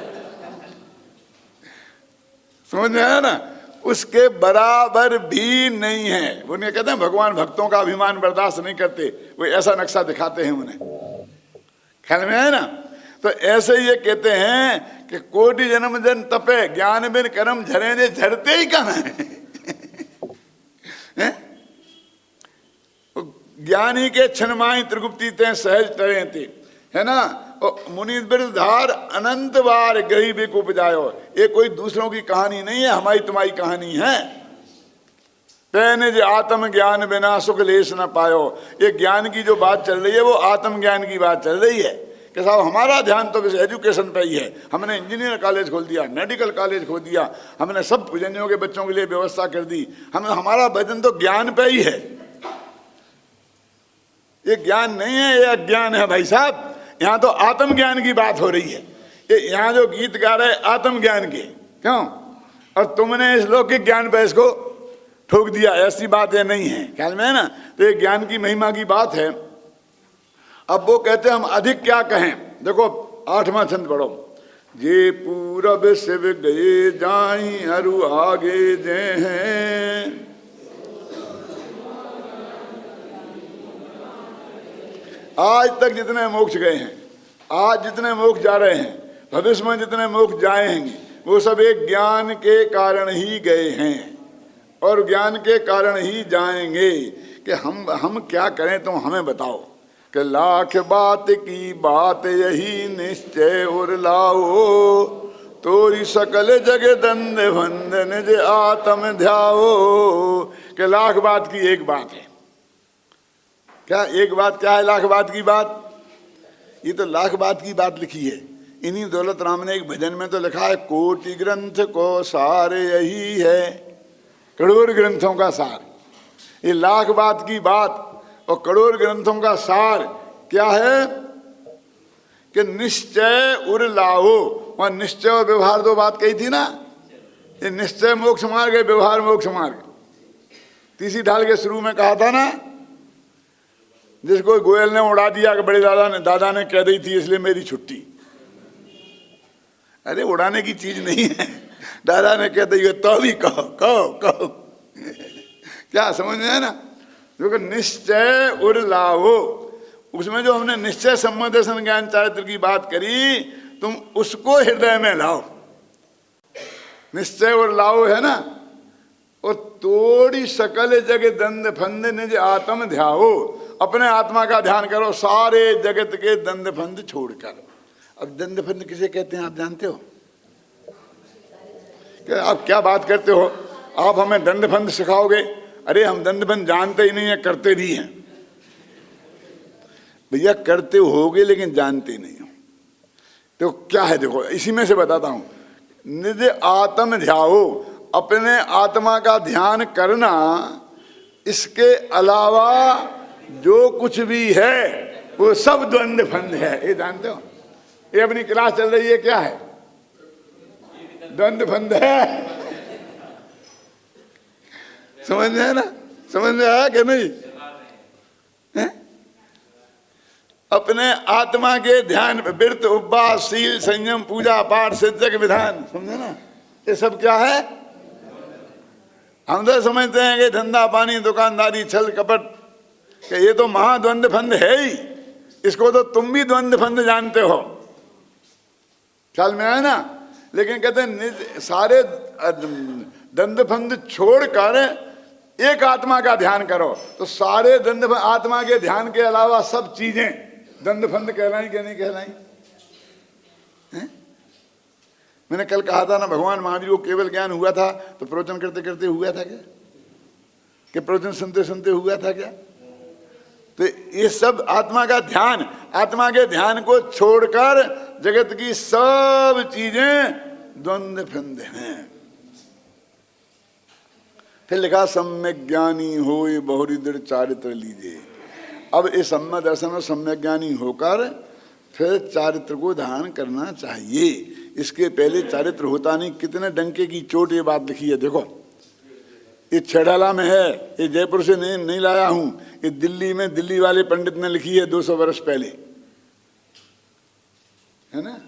समझ में आया ना? उसके बराबर भी नहीं है। उन्हें कहते हैं भगवान भक्तों का अभिमान बर्दाश्त नहीं करते, वो ऐसा नक्शा दिखाते हैं उन्हें, ख्याल में है ना। तो ऐसे ये कहते हैं कि कोटि जन्म जन तपे ज्ञान बिन कर्म झरे ने झरते ही कहाँ है? ज्ञानी के क्षणमाई त्रिगुप्ती ते सहज टरे थे, है ना। मुनि बिरधार अनंत बार गई भी को उपजायो। ये कोई दूसरों की कहानी नहीं है, हमारी तुम्हारी कहानी है। जो आत्म ज्ञान बिना सुख लेस न पायो, ये ज्ञान की जो बात चल रही है वो आत्म ज्ञान की बात चल रही है कि साहब हमारा ध्यान तो बस एजुकेशन पे ही है। हमने इंजीनियर कॉलेज खोल दिया, मेडिकल कॉलेज खोल दिया, हमने सब पूजनियों के बच्चों के लिए व्यवस्था कर दी, हमारा भजन तो ज्ञान पे ही है। ये ज्ञान नहीं है, ये अज्ञान है भाई साहब। यहाँ तो आत्मज्ञान की बात हो रही है। ये यहाँ जो गीत गा रहे आत्मज्ञान के, क्यों? और तुमने इस लौकिक ज्ञान पे इसको ठोक दिया, ऐसी बात ये नहीं है, ख्याल में है ना। तो ये ज्ञान की महिमा की बात है। अब वो कहते हैं हम अधिक क्या कहें। देखो 8वां छंद पढ़ो। जे पूरब शिव गए जाई अरु आगे जे हैं, आज तक जितने मोक्ष गए हैं, आज जितने मोक्ष जा रहे हैं, भविष्य में जितने मोक्ष जाएंगे, वो सब एक ज्ञान के कारण ही गए हैं और ज्ञान के कारण ही जाएंगे। कि हम क्या करें तुम हमें बताओ। कि लाख बात की बात यही निश्चय और लाओ, तोरी सकल जग दंड भंद निज आत्म ध्याओ। कि लाख बात की एक बात है। क्या एक बात? क्या है लाख बात की बात? ये तो लाख बात की बात लिखी है। इन्हीं दौलत राम ने एक भजन में तो लिखा है, कोटि ग्रंथ को सार यही है, करोड़ ग्रंथों का सार। ये लाख बात की बात और करोड़ ग्रंथों का सार क्या है? कि निश्चय उर लाओ। वहां निश्चय और व्यवहार दो बात कही थी ना। ये निश्चय मोक्ष मार्ग है, व्यवहार मोक्ष मार्ग। तीसरी ढाल के शुरू में कहा था ना, जिसको गोयल ने उड़ा दिया कि बड़े दादा ने कह दी थी इसलिए मेरी छुट्टी। अरे उड़ाने की चीज नहीं है, दादा ने कह दी तो भी कहो कहो कहो। क्या समझ में है ना? जो निश्चय उर लाओ, उसमें जो हमने निश्चय सम्मत दर्शन ज्ञान चारित्र की बात करी, तुम उसको हृदय में लाओ। निश्चय और लाओ है ना। और तोड़ी सकल जग दंड फंद निज आत्म ध्याओ। अपने आत्मा का ध्यान करो सारे जगत के दंड फंद छोड़कर। अब दंड फंद किसे कहते हैं आप जानते हो? क्या आप क्या बात करते हो? आप हमें दंड फंद सिखाओगे? अरे हम दंडबंध जानते ही नहीं है, करते भी हैं। भैया करते होगे लेकिन जानते नहीं हो। तो क्या है देखो, इसी में से बताता हूं। निज आत्म ध्याओ, अपने आत्मा का ध्यान करना, इसके अलावा जो कुछ भी है वो सब द्वंद्व फंद है। ये जानते हो, ये अपनी क्लास चल रही है, क्या है? द्वंद्व फंद है। समझ में है ना? समझ में आया कि नहीं? है? अपने आत्मा के ध्यान, व्रत, उपवास, शील, संयम, पूजा पाठ, सिद्धक विधान, समझे ना? ये सब क्या है? हम तो समझते हैं कि धंधा पानी, दुकानदारी, छल कपट, कि ये तो महाद्वंद्व फंद है ही। इसको तो तुम भी द्वंद्व फंद जानते हो, ख्याल में आया ना? लेकिन कहते हैं सारे द्वंद्व फंद छोड़कर एक आत्मा का ध्यान करो, तो सारे द्वंद्व आत्मा के ध्यान के अलावा सब चीजें द्वंद्व फंद कहलाई कि नहीं कहलाई? मैंने कल कहा था ना, भगवान महावीर को केवल ज्ञान हुआ था तो प्रवचन करते करते हुआ था क्या? कि प्रवचन सुनते सुनते हुआ था क्या? तो ये सब आत्मा का ध्यान, आत्मा के ध्यान को छोड़कर जगत की सब चीजें द्वंद्व फंद हैं। फिर लिखा सम्यक ज्ञानी होए बहुरी दृढ़ चारित्र लीजिए। अब इस सम्यक दर्शन और सम्यक ज्ञानी होकर फिर चारित्र को धारण करना चाहिए। इसके पहले चारित्र होता नहीं। कितने डंके की चोट ये बात लिखी है, देखो। ये छेड़ाला में है, ये जयपुर से नहीं लाया हूं, ये दिल्ली में दिल्ली वाले पंडित ने लिखी है 200 वर्ष पहले, है ना?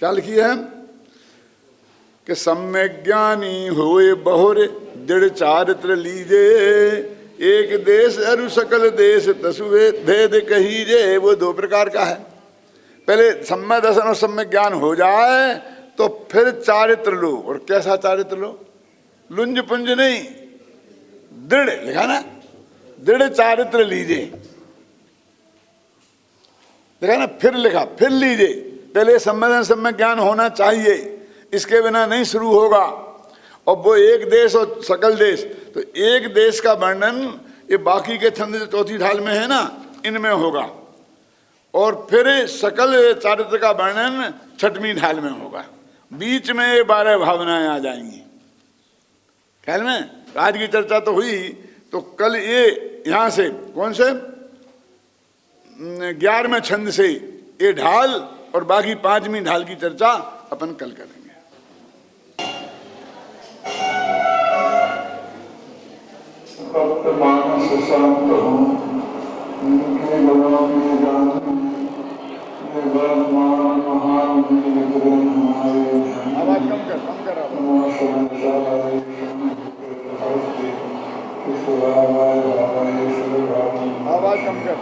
क्या लिखी है? कि सम्यक ज्ञानी होए बहुर दृढ़ चारित्र लीजे, एक देश अरु सकल देश तसु भेद कहीजे। वो दो प्रकार का है। पहले सम्यक दर्शन और सम्यक ज्ञान हो जाए तो फिर चारित्र लो। और कैसा चारित्र लो? लुंज पुंज नहीं, दृढ़ लिखा ना, दृढ़ चारित्र लीजिए, लिखा ना, फिर लिखा, फिर लीजिए। पहले सम्यक ज्ञान होना चाहिए, इसके बिना नहीं शुरू होगा। और वो एक देश और सकल देश, तो एक देश का वर्णन ये बाकी के छंद जो चौथी ढाल में है ना, इनमें होगा। और फिर सकल चारित्र का वर्णन छठवीं ढाल में होगा। बीच में ये 12 भावनाएं आ जाएंगी। ख्याल में? आज की चर्चा तो हुई, तो कल ये यहां से कौन से 11वें छंद से ये ढाल और बाकी 5वीं ढाल की चर्चा अपन कल करेंगे। आवाज कम कर आवाज कम कर।